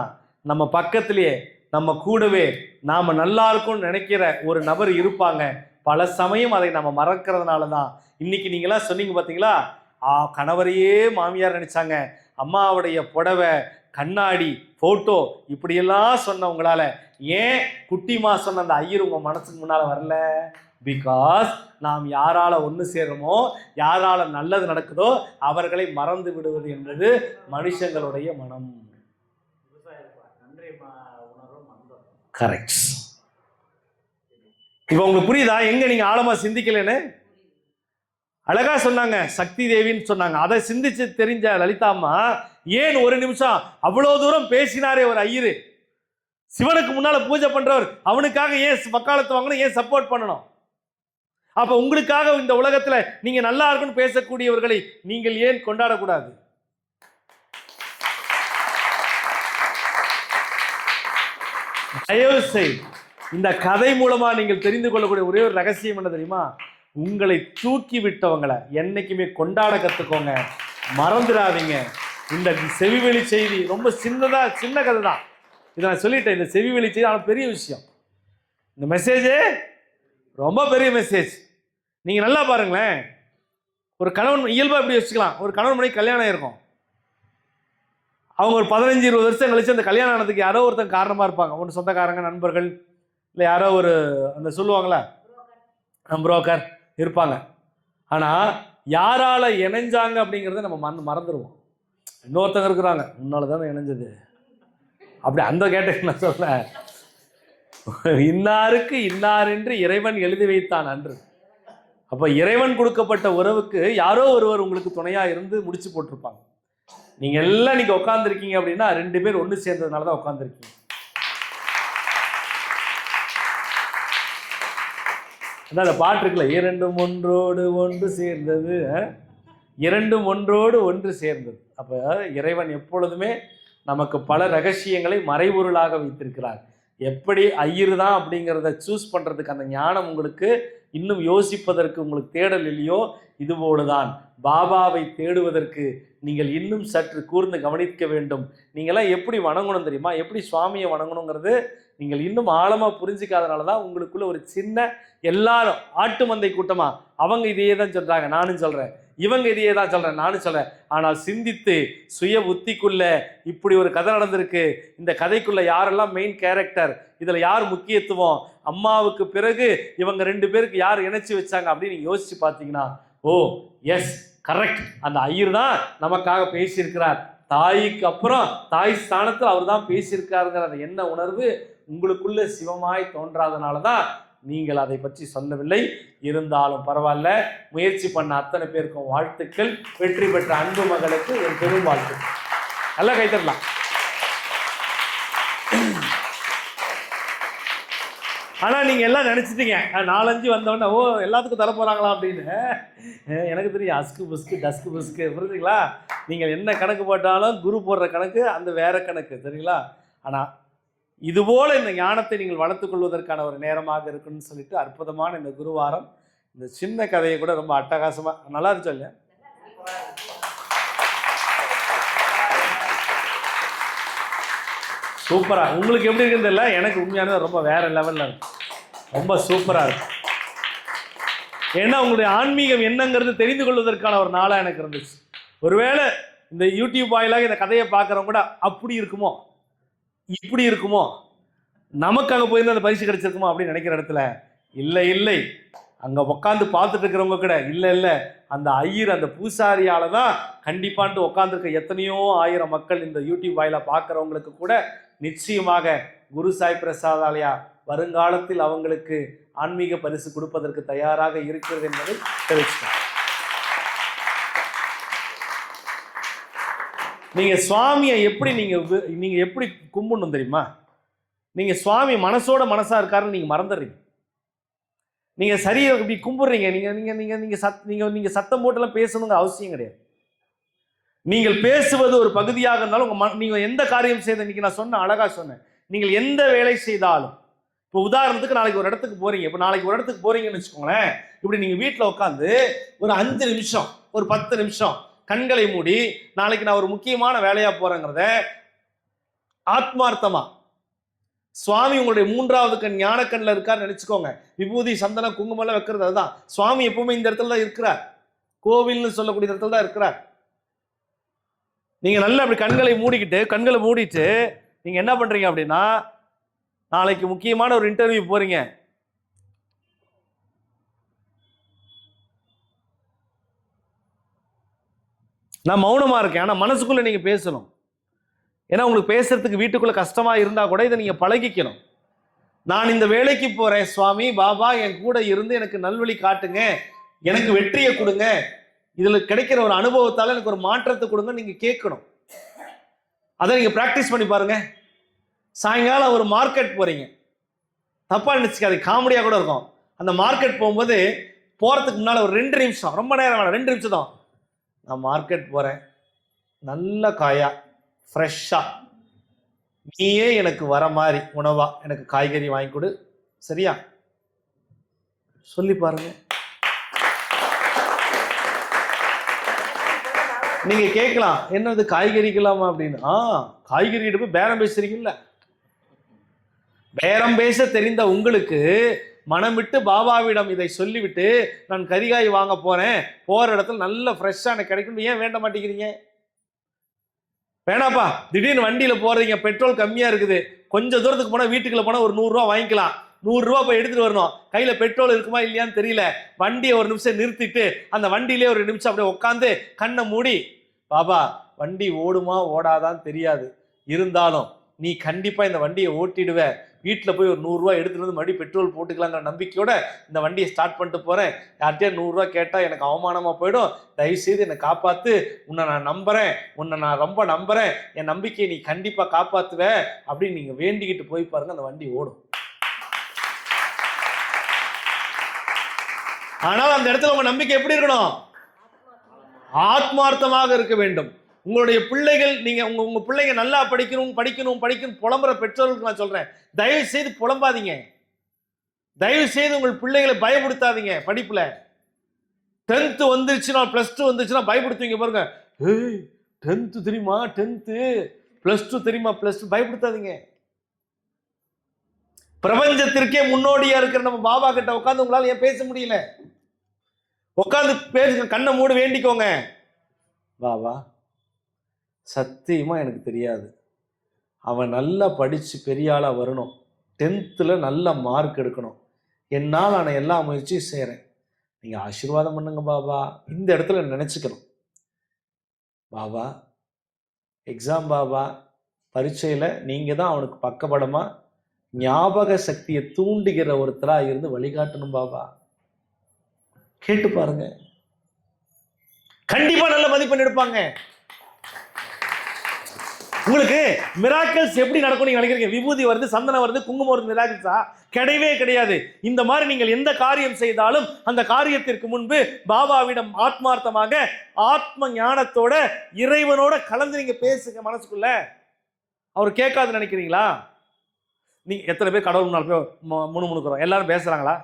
A: நம்ம பக்கத்திலேயே நம்ம கூடவே நாம் நல்லா இருக்கும்னு நினைக்கிற ஒரு நபர் இருப்பாங்க. பல சமயம் அதை நம்ம மறக்கிறதுனால தான் இன்னைக்கு நீங்களாம் சொன்னீங்க பார்த்தீங்களா, கணவரையே மாமியார் நினைச்சாங்க, அம்மாவுடைய புடவை, கண்ணாடி, ஃபோட்டோ இப்படியெல்லாம் சொன்னவங்களால ஏன் குட்டிமா சொன்ன அந்த ஐயர் உங்கள் மனசுக்கு முன்னால் வரல? பிகாஸ் நாம் யாரால ஒன்று சேருமோ, யாரால நல்லது நடக்குதோ அவர்களை மறந்து விடுவது என்பது மனுஷங்களுடைய மனம். கரெக்ட். இப்போ உங்களுக்கு புரியுதா எங்க நீங்க ஆழமா சிந்திக்கலன்னு? அழகா சொன்னாங்க, சக்தி தேவின்னு சொன்னாங்க. அதை சிந்திச்சு தெரிஞ்ச லலிதா அம்மா ஏன் ஒரு நிமிஷம் அவ்வளவு தூரம் பேசினாரே ஒரு ஐயரு, சிவனுக்கு முன்னால பூஜை பண்றவர், அவனுக்காக ஏன் வக்காலத்து வாங்கணும், ஏன் சப்போர்ட் பண்ணணும்? அப்ப உங்களுக்காக இந்த உலகத்துல நீங்க நல்லா இருக்குன்னு பேசக்கூடியவர்களை நீங்கள் ஏன் கொண்டாடக்கூடாது? தயவு செய்து இந்த கதை மூலமா நீங்கள் தெரிந்து கொள்ளக்கூடிய ஒரே ஒரு ரகசியம் என்ன தெரியுமா? உங்களை தூக்கி விட்டவங்களை என்னைக்குமே கொண்டாட கத்துக்கோங்க, மறந்துடாதீங்க. இந்த செவிவெளி செய்தி ரொம்ப சின்ன கதை தான், இதை நான் சொல்லிட்டேன். இந்த செவிவெளி செய்தி ஆனால் பெரிய விஷயம். இந்த மெசேஜே ரொம்ப பெரிய மெசேஜ். நீங்கள் நல்லா பாருங்களேன், ஒரு கணவன் இயல்பாக எப்படி வச்சுக்கலாம், ஒரு கணவன் மனைவி கல்யாணம் இருக்கும், அவங்க ஒரு 15-20 வருஷம் கழிச்சு அந்த கல்யாணம் ஆனதுக்கு யாரோ ஒருத்தங்க காரணமாக இருப்பாங்க. ஒன்று சொந்தக்காரங்க, நண்பர்கள், இல்லை யாரோ ஒரு அந்த சொல்லுவாங்களே புரோக்கர் இருப்பாங்க. ஆனால் யாரால இணைஞ்சாங்க அப்படிங்கிறத நம்ம மறந்துடுவோம். இன்னொருத்தங்க இருக்கிறாங்க, முன்னால தானே இணைஞ்சது அப்படி அந்த கேட்ட நான் சொல்ல, இன்னாருக்கு இன்னார் என்று இறைவன் எழுதி வைத்தான் அன்று. அப்போ இறைவன் கொடுக்கப்பட்ட உறவுக்கு யாரோ ஒருவர் உங்களுக்கு துணையாக இருந்து முடிச்சு போட்டிருப்பாங்க. நீங்கள் எல்லாம் நீங்கள் உட்காந்துருக்கீங்க அப்படின்னா 2 பேர் ஒன்று சேர்ந்ததுனால தான் உட்காந்துருக்கீங்க. அதான் அந்த பாட்டு இருக்குல்ல, இரண்டும் ஒன்றோடு ஒன்று சேர்ந்தது, இரண்டும் ஒன்றோடு ஒன்று சேர்ந்தது. அப்போ இறைவன் எப்பொழுதுமே நமக்கு பல ரகசியங்களை மறைபொருளாக வைத்திருக்கிறார். எப்படி ஐயரு தான் அப்படிங்கிறத சூஸ் பண்ணுறதுக்கு அந்த ஞானம் உங்களுக்கு இன்னும் யோசிப்பதற்கு உங்களுக்கு தேடல் இல்லையோ, இதுபோலுதான் பாபாவை தேடுவதற்கு நீங்கள் இன்னும் சற்று கூர்ந்து கவனிக்க வேண்டும். நீங்களாம் எப்படி வணங்கணும் தெரியுமா? எப்படி சுவாமியை வணங்கணுங்கிறது நீங்கள் இன்னும் ஆழமாக புரிஞ்சிக்காதனால தான் உங்களுக்குள்ள ஒரு சின்ன, எல்லாரும் ஆட்டு மந்தை கூட்டமாக அவங்க இதையே தான் சொல்கிறாங்க, நானும் சொல்கிறேன், இவங்க இதையே தான் சொல்கிறேன், நானும் சொல்கிறேன். ஆனால் சிந்தித்து சுய புத்திக்குள்ள இப்படி ஒரு கதை நடந்திருக்கு, இந்த கதைக்குள்ள யாரெல்லாம் மெயின் கேரக்டர், இதில் யார் முக்கியத்துவம், அம்மாவுக்கு பிறகு இவங்க 2 பேருக்கு யார் இணைச்சி வச்சாங்க அப்படின்னு நீங்கள் யோசிச்சு பார்த்தீங்கன்னா, ஓ எஸ் கரெக்ட், அந்த ஐயர் தான் நமக்காக பேசியிருக்கிறார், தாய்க்கு அப்புறம் தாய் ஸ்தானத்தில் அவர் தான் பேசியிருக்காருங்கிற அந்த எண்ண உணர்வு உங்களுக்குள்ள சிவமாய் தோன்றாதனால தான் நீங்கள் அதை பற்றி சொல்லவில்லை. இருந்தாலும் பரவாயில்ல, முயற்சி பண்ண அத்தனை பேருக்கும் வாழ்த்துக்கள். வெற்றி பெற்ற அன்பு மகளுக்கு என் பெரும் வாழ்த்துக்கள். நல்லா கைத்தரலாம். ஆனால் நீங்கள் எல்லாம் நினச்சிட்டீங்க 4-5 வந்தோடனே ஓ எல்லாத்துக்கும் தரப்போகிறாங்களா அப்படின்னு. எனக்கு தெரியும், அஸ்கு புஸ்கு டஸ்கு புஸ்கு, புரிஞ்சுங்களா? நீங்கள் என்ன கணக்கு போட்டாலும் குரு போடுற கணக்கு அந்த வேற கணக்கு, சரிங்களா? ஆனால் இதுபோல் இந்த ஞானத்தை நீங்கள் வளர்த்து கொள்வதற்கான ஒரு நேரமாக இருக்குன்னு சொல்லிட்டு அற்புதமான இந்த குருவாரம், இந்த சின்ன கதையை கூட ரொம்ப அட்டகாசமாக நல்லா இருந்துச்சு இல்லையா? சூப்பராக. உங்களுக்கு எப்படி இருக்குன்னு தெரியல, எனக்கு உண்மையானது ரொம்ப வேற லெவலில் இருக்கு, ரொம்ப சூப்பராக இருக்கு. ஏன்னா உங்களுடைய ஆன்மீகம் என்னங்கிறது தெரிந்து கொள்வதற்கான ஒரு நாளாக எனக்கு இருந்துச்சு. ஒருவேளை இந்த யூடியூப் வாயிலாக இந்த கதையை பார்க்குறவங்க கூட அப்படி இருக்குமோ, இப்படி இருக்குமோ, நமக்கு அங்கே போயிருந்தால் அந்த பரிசு கிடைச்சிருக்குமோ அப்படின்னு நினைக்கிற இடத்துல இல்லை, அங்கே உட்காந்து பார்த்துட்டு இருக்கிறவங்க கூட இல்லை, அந்த ஐயர் அந்த பூசாரியால் தான் கண்டிப்பான்ட்டு உட்காந்துருக்க எத்தனையோ 1000 மக்கள் இந்த யூடியூப் வாயிலாக பார்க்குறவங்களுக்கு கூட நிச்சயமாக குரு சாய் பிரசாதாலயா வருங்காலத்தில் அவங்களுக்கு ஆன்மீக பரிசு கொடுப்பதற்கு தயாராக இருக்கிறது என்பதை தெரிவிச்சுட்டேன். நீங்கள் சுவாமியை எப்படி நீங்கள் எப்படி கும்பிடணும் தெரியுமா? நீங்கள் சுவாமி மனசோட மனசாக இருக்காருன்னு நீங்கள் மறந்துடுறீங்க. நீங்கள் சரியாக இப்படி கும்பிட்றீங்க, நீங்கள் சத்தம் போட்டெல்லாம் பேசணுங்கிற அவசியம் கிடையாது. நீங்கள் பேசுவது ஒரு பகுதியாக இருந்தாலும் நீங்கள் எந்த காரியம் செய்த, இன்னைக்கு நான் சொன்ன அழகாக சொன்னேன், நீங்கள் எந்த வேலை செய்தாலும் இப்போ உதாரணத்துக்கு நாளைக்கு ஒரு இடத்துக்கு போறீங்க. இப்போ நாளைக்கு ஒரு இடத்துக்கு போறீங்கன்னு வச்சுக்கோங்களேன். இப்படி நீங்க வீட்டில் உட்காந்து ஒரு 5 நிமிஷம், ஒரு 10 நிமிஷம் கண்களை மூடி, நாளைக்கு நான் ஒரு முக்கியமான வேலையா போறேங்கிறத ஆத்மார்த்தமா, சுவாமி உங்களுடைய 3வது கண் ஞான கண்ணில் இருக்கான்னு நினைச்சுக்கோங்க. விபூதி சந்தன குங்குமம் வைக்கிறது அதுதான். சுவாமி எப்பவுமே இந்த இடத்துல தான் இருக்கிறார். கோவில்னு சொல்லக்கூடிய இடத்துல தான் இருக்கிறார். நீங்க நல்லா அப்படி கண்களை மூடிட்டு நீங்க என்ன பண்றீங்க அப்படின்னா, நாளைக்கு முக்கியமான ஒரு இன்டர்வியூ போறீங்க. நான் மௌனமா இருக்கேன், ஆனா மனசுக்குள்ள நீங்க பேசணும். ஏன்னா உங்களுக்கு பேசுறதுக்கு வீட்டுக்குள்ள கஷ்டமா இருந்தா கூட இதை நீங்க பழகிக்கணும். நான் இந்த வேலைக்கு போறேன் சுவாமி, பாபா என் கூட இருந்து எனக்கு நல்வழி காட்டுங்க, எனக்கு வெற்றியை கொடுங்க, இதுல கிடைக்கிற ஒரு அனுபவத்தால எனக்கு ஒரு மாற்றத்தை கொடுங்க நீங்க கேட்கணும். அதை நீங்க பிராக்டிஸ் பண்ணி பாருங்க. சாயங்காலம் ஒரு மார்க்கெட் போறீங்க, தப்பா நினைச்சுக்காது, காமெடியா கூட இருக்கும். அந்த மார்க்கெட் போகும்போது போறதுக்கு முன்னால ஒரு 2 நிமிஷம், ரொம்ப நேரம் வேணாம், 2 நிமிஷம் தான். நான் மார்க்கெட் போறேன், நல்ல காயா ஃப்ரெஷ்ஷா, நீயே எனக்கு வர மாதிரி உணவா எனக்கு காய்கறி வாங்கி கொடு, சரியா? சொல்லி பாருங்க. நீங்க கேட்கலாம், என்னது காய்கறிக்கலாமா அப்படின்னு. காய்கறிகிட்ட போய் பேரம் பேசுறீங்கல்ல. பேரம் பேச தெரிந்த உங்களுக்கு மனமிட்டு பாபாவிடம் இதை சொல்லிவிட்டு நான் கறிகாய் வாங்க போறேன், போற இடத்துல நல்ல ஃப்ரெஷ்ஷா எனக்கு கிடைக்கும், ஏன் வேண்ட மாட்டேங்கிறீங்க? வேணாப்பா, திடீர்னு வண்டியில போறீங்க, பெட்ரோல் கம்மியா இருக்குது, கொஞ்சம் தூரத்துக்கு போனா வீட்டுக்குள்ள போனா ஒரு 100 ரூபா வாங்கிக்கலாம், 100 ரூபா போய் எடுத்துட்டு வரணும், கையில பெட்ரோல் இருக்குமா இல்லையான்னு தெரியல, வண்டியை ஒரு நிமிஷம் நிறுத்திட்டு அந்த வண்டியிலே ஒரு நிமிஷம் அப்படியே உட்காந்து கண்ணை மூடி, பாபா வண்டி ஓடுமா ஓடாதான்னு தெரியாது, இருந்தாலும் நீ கண்டிப்பா இந்த வண்டியை ஓட்டிடுவ, வீட்டில் போய் ஒரு 100 ரூபா எடுத்துட்டு வந்து மறுபடியும் பெட்ரோல் போட்டுக்கலாங்கிற நம்பிக்கையோட இந்த வண்டியை ஸ்டார்ட் பண்ணிட்டு போறேன். யார்கிட்டயே 100 ரூபா கேட்டா எனக்கு அவமானமா போயிடும், தயவுசெய்து என்னை காப்பாத்து, உன்னை நான் நம்புறேன், உன்னை நான் ரொம்ப நம்புறேன், என் நம்பிக்கையை நீ கண்டிப்பா காப்பாத்துவ அப்படின்னு நீங்க வேண்டிக்கிட்டு போய் பாருங்க, அந்த வண்டி ஓடும். ஆனால் அந்த இடத்துல உங்க நம்பிக்கை எப்படி இருக்கணும்? ஆத்மார்த்தமாக இருக்க வேண்டும். உங்களுடைய பிள்ளைகள், நீங்க உங்க பிள்ளைங்க நல்லா படிக்கணும் புலம்புற பெற்றோர்களுக்கு நான் சொல்றேன், தயவு செய்து புலம்பாதீங்க, தயவு செய்து உங்கள் பிள்ளைகளை பயப்படுத்தாதீங்க. படிப்புல 10th வந்துருச்சுன்னா, +2 வந்துருச்சுன்னா பயப்படுத்துவீங்க பாருங்க. 10th தெரியுமா, 10th +2 தெரியுமா, +2 பயப்படுத்தாதீங்க. பிரபஞ்சத்திற்கே முன்னோடியா இருக்கிற நம்ம பாபா கிட்ட உட்காந்து உங்களால ஏன் பேச முடியல? உட்காந்து பேசுங்க, கண்ணை மூடு, வேண்டிக்கோங்க. பாபா சத்தியமா எனக்கு தெரியாது, அவன் நல்லா படிச்சு பெரிய ஆளா வரணும், 10th நல்ல மார்க் எடுக்கணும், என்னால் நான் எல்லா முயற்சியும் செய்கிறேன், நீங்க ஆசீர்வாதம் பண்ணுங்க பாபா. இந்த இடத்துல நினைச்சுக்கணும், பாபா எக்ஸாம் பாபா, பரீட்சையில நீங்க தான் அவனுக்கு பக்கபலமா ஞாபக சக்தியை தூண்டுகிற ஒருத்தரா இருந்து வழிகாட்டணும் பாபா. கேட்டு பாருங்க, கண்டிப்பா நல்ல மதிப்பெண் எடுப்பாங்க. உங்களுக்கு மிராக்கிள்ஸ் எப்படி நடக்கும் நீங்க நினைக்கிறீங்க? விபூதி வருது, சந்தனம் வருது, குங்குமம் வருது, மிராக்கிள்ஸா? கிடையவே கிடையாது. இந்த மாதிரி நீங்கள் எந்த காரியம் செய்தாலும் அந்த காரியத்திற்கு முன்பு பாபாவிடம் ஆத்மார்த்தமாக ஆத்ம ஞானத்தோட இறைவனோட கலந்து நீங்க பேசுங்க மனசுக்குள்ள. அவர் கேட்காது நினைக்கிறீங்களா? நீங்க எத்தனை பேர் கடவுள் முன்னாள் போய் முணுமுணுக்கிறோம்? எல்லாரும் பேசுறாங்களா?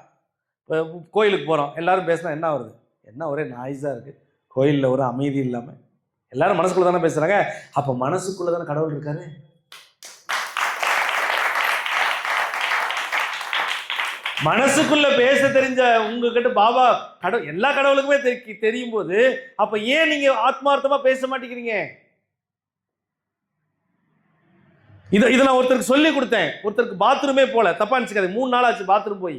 A: கோயிலுக்கு போறோம், எல்லாரும் பேசினா என்ன வருது? என்ன ஒரே நாய்ஸா இருக்கு, கோயிலில் ஒரு அமைதி இல்லாமல் எல்லாரும் மனசுக்குள்ள தானே பேசுறாங்க. அப்ப மனசுக்குள்ள தானே கடவுள் இருக்காரு. மனசுக்குள்ள பேச தெரிஞ்ச உங்ககிட்ட பாபா கடவுள், எல்லா கடவுளுக்குமே தெரியும் போது அப்ப ஏன் நீங்க ஆத்மார்த்தமா பேச மாட்டேங்கிறீங்க? இதை நான் ஒருத்தருக்கு சொல்லி கொடுத்தேன், ஒருத்தருக்கு பாத்ரூமே போல, தப்பா நினைச்சுக்காது, 3 நாள் ஆச்சு பாத்ரூம் போய்.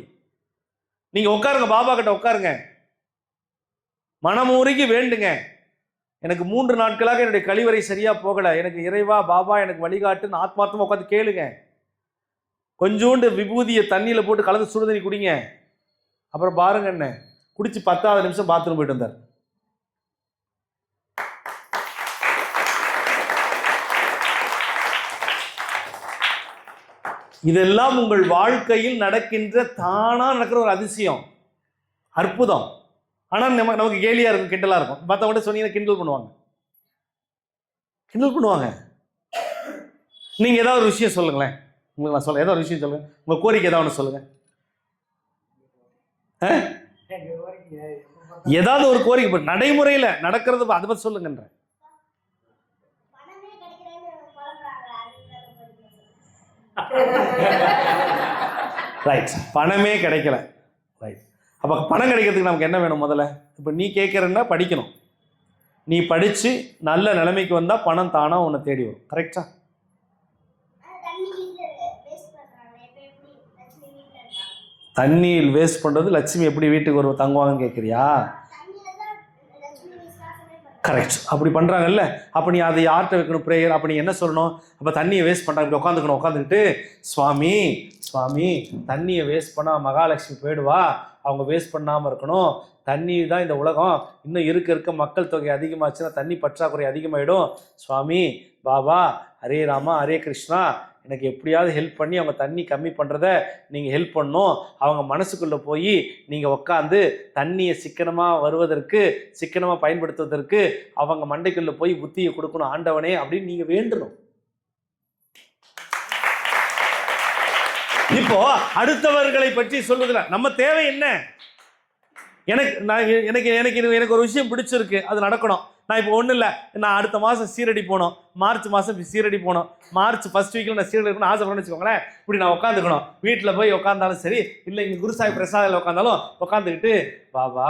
A: நீங்க உட்காருங்க, பாபா கிட்ட உட்காருங்க, மனமுருகி வேண்டுங்க, எனக்கு 3 நாட்களாக என்னுடைய கழிவறை சரியா போகல, எனக்கு இறைவா பாபா எனக்கு வழிகாட்டுன்னு ஆத்மார்த்தமா உட்காந்து கேளுங்க. கொஞ்சோண்டு விபூதியை தண்ணியில போட்டு கலந்து சுடுதண்ணி குடிங்க. அப்புறம் பாருங்க, என்ன குடிச்சு 10வது நிமிஷம் பாத்ரூம் போயிட்டு வந்தார். இதெல்லாம் உங்கள் வாழ்க்கையில் நடக்கின்ற, தானா நடக்கிற ஒரு அதிசயம், அற்புதம். ஆனா நமக்கு கேலியா இருக்கும், கிண்டலா இருக்கும். மற்றவங்க சொன்னீங்கன்னா கிண்டல் பண்ணுவாங்க. நீங்க ஏதாவது ஒரு விஷயம் சொல்லுங்களேன், உங்களுக்கு நான் சொல்ல ஏதோ ஒரு விஷயம் சொல்லுங்க, உங்க கோரிக்கை ஏதாவது ஒன்று சொல்லுங்க. ஏதாவது ஒரு கோரிக்கை நடைமுறையில் நடக்கிறது அதை பற்றி சொல்லுங்கன்ற. ரைட், பணமே கிடைக்கல. ரைட், அப்போ பணம் கிடைக்கிறதுக்கு நமக்கு என்ன வேணும்? முதல்ல இப்போ நீ கேட்குறன்னா படிக்கணும். நீ படித்து நல்ல நிலைமைக்கு வந்தால் பணம் தானாக உன்னை தேடி வரும். கரெக்டா? தண்ணியில் வேஸ்ட் பண்ணுறது லட்சுமி எப்படி வீட்டுக்கு வருவோம் தங்குவாங்கன்னு கேட்குறியா? கரெக்ட், அப்படி பண்ணுறாங்கல்ல. அப்போ நீ அதை யார்கிட்ட வைக்கணும்? ப்ரேயர். அப்போ நீ என்ன சொல்லணும்? அப்போ தண்ணியை வேஸ்ட் பண்ணுறாங்க, இப்படி உட்காந்துக்கணும். உட்காந்துக்கிட்டு சுவாமி சுவாமி தண்ணியை வேஸ்ட் பண்ணால் மகாலட்சுமி போயிடுவா, அவங்க வேஸ்ட் பண்ணாமல் இருக்கணும். தண்ணி தான் இந்த உலகம், இன்னும் இருக்க மக்கள் தொகை அதிகமாச்சுன்னா தண்ணி பற்றாக்குறை அதிகமாகிடும். சுவாமி பாபா ஹரே ராமா ஹரே கிருஷ்ணா, எனக்கு எப்படியாவது ஹெல்ப் பண்ணி அவங்க தண்ணி கம்மி பண்ணுறத நீங்கள் ஹெல்ப் பண்ணணும். அவங்க மனசுக்குள்ளே போய் நீங்கள் உட்காந்து தண்ணியை சிக்கனமாக வருவதற்கு, சிக்கனமாக பயன்படுத்துவதற்கு அவங்க மண்டைக்குள்ளே போய் புத்தியை கொடுக்கணும் ஆண்டவனே அப்படின்னு நீங்கள் வேண்டணும். இப்போ அடுத்தவர்களை பற்றி சொல்லுதுல நம்ம தேவை என்ன? எனக்கு ஒரு விஷயம் பிடிச்சிருக்கு, அது நடக்கணும். நான் இப்போ ஒன்றும் இல்லை, நான் அடுத்த மாதம் சீரடி போகணும், மார்ச் மாதம் சீரடி போகணும், மார்ச் ஃபர்ஸ்ட் வீக்கில் நான் சீரடி இருக்கணும்னு ஆசைப்படணும்னு வச்சுக்கோங்களேன். இப்படி நான் உட்காந்துக்கணும். வீட்டில் போய் உட்காந்தாலும் சரி, இல்லை இங்கே குருசாய் பிரசாதில் உட்காந்தாலும் உட்காந்துக்கிட்டு, பாபா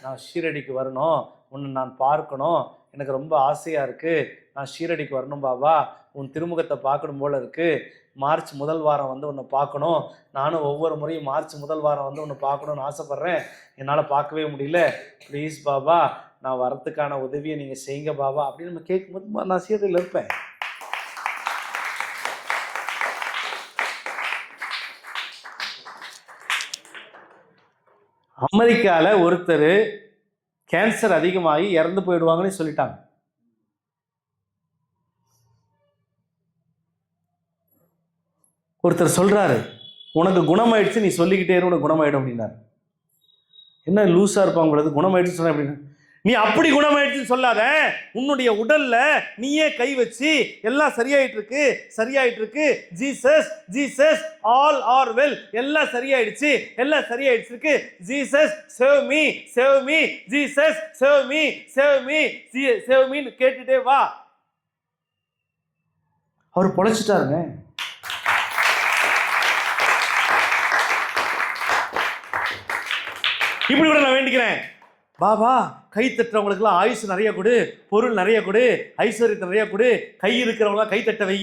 A: நான் ஷீரடிக்கு வரணும், உன்னை நான் பார்க்கணும், எனக்கு ரொம்ப ஆசையாக இருக்குது, நான் ஷீரடிக்கு வரணும் பாபா, உன் திருமுகத்தை பார்க்கணும் போல் இருக்குது, மார்ச் முதல் வாரம் வந்து உன்னை பார்க்கணும், நானும் ஒவ்வொரு முறையும் மார்ச் முதல் வாரம் வந்து உன்னை பார்க்கணுன்னு ஆசைப்பட்றேன், என்னால் பார்க்கவே முடியல, ப்ளீஸ் பாபா நான் வரத்துக்கான உதவியை நீங்கள் செய்யுங்க பாபா அப்படின்னு நம்ம கேட்கும்போது நான் சீரடியில் இருப்பேன். அமெரிக்காவில் ஒருத்தர் கேன்சர் அதிகமாகி இறந்து போயிடுவாங்கன்னு சொல்லிட்டாங்க. ஒருத்தர் சொல்றாரு, உனக்கு குணமாயிடுச்சு நீ சொல்லிக்கிட்டே இரு, உனக்கு குணமாயிடும் அப்படின்னாரு. என்ன லூஸா இருப்பாங்க பொழுது குணமாயிடுச்சு சொன்ன அப்படின்னு. நீ அப்படி குணமாயிடுச்சுன்னு சொல்லாத, உன்னுடைய உடல்ல நீயே கை வச்சு எல்லாம் சரியாயிட்டு இருக்கு, Jesus Jesus all are well, எல்லாம் சரியாயிடுச்சு, எல்லாம் சரியாயிடுச்சு இருக்கு, Jesus save me save me, Jesus save me save me save மீன்னு கேட்டுட்டே வா. அவர் பொழைச்சிட்டாருங்க. இப்படி கூட நான் வேண்டிக்கிறேன், பாபா கை தட்டுறவங்களுக்குலாம் ஆயுசு நிறைய கொடு, பொருள் நிறைய கொடு, ஐஸ்வர்யத்தை நிறைய கொடு, கை இருக்கிறவங்களாம் கை தட்ட வை,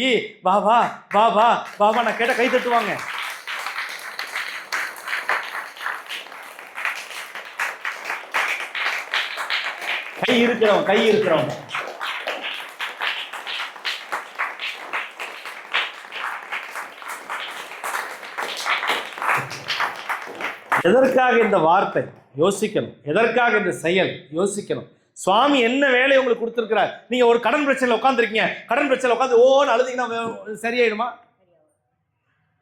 A: பாபா பாபா பாபா நான் கேட்ட கை தட்டுவாங்க. கை இருக்கிறவங்க எதற்காக இந்த வார்த்தை யோசிக்கணும், எதற்காக இந்த செயல் யோசிக்கணும். சுவாமி என்ன வேலையை உங்களுக்கு கொடுத்துருக்கிறார்? நீங்க ஒரு கடன் பிரச்சனையில் உட்காந்துருக்கீங்க, கடன் பிரச்சனை உட்காந்து ஓன்னு அழுதிங்கன்னா சரியாயிடுமா?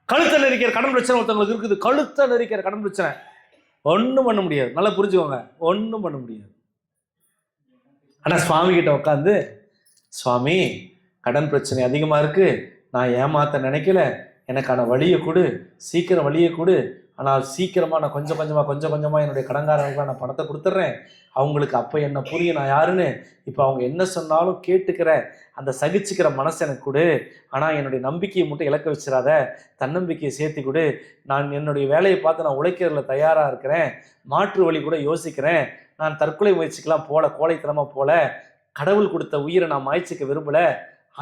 A: கழுத்தை நெரிக்கிற கடன் பிரச்சனை ஒருத்தவங்களுக்கு இருக்குது, கழுத்தை நெரிக்கிற கடன் பிரச்சனை ஒன்றும் பண்ண முடியாது. நல்லா புரிஞ்சுக்கோங்க, ஒன்றும் பண்ண முடியாது. ஆனால் சுவாமி கிட்ட உட்காந்து, சுவாமி கடன் பிரச்சனை அதிகமாக இருக்கு, நான் ஏமாத்த நினைக்கல, எனக்கான வழியை கொடு, சீக்கிரம் வழியை கொடு, ஆனால் சீக்கிரமாக நான் கொஞ்சம் கொஞ்சமாக என்னுடைய கடன்காரங்களுக்கு நான் பணத்தை கொடுத்துட்றேன், அவங்களுக்கு அப்போ என்ன புரியும் நான் யாருன்னு, இப்போ அவங்க என்ன சொன்னாலும் கேட்டுக்கிற அந்த சகிச்சுக்கிற மனசு எனக்கு கொடு, ஆனால் என்னுடைய நம்பிக்கையை மட்டும் இழக்க வச்சிடாத, தன்னம்பிக்கையை சேர்த்து கொடு, நான் என்னுடைய வேலையை பார்த்து நான் உழைக்கிறதுல தயாராக இருக்கிறேன், மாற்று வழி கூட யோசிக்கிறேன், நான் தற்கொலை முயற்சிக்கெல்லாம் போல, கோழைத்தனமாக போல, கடவுள் கொடுத்த உயிரை நான் மாய்ச்சிக்க விரும்பலை,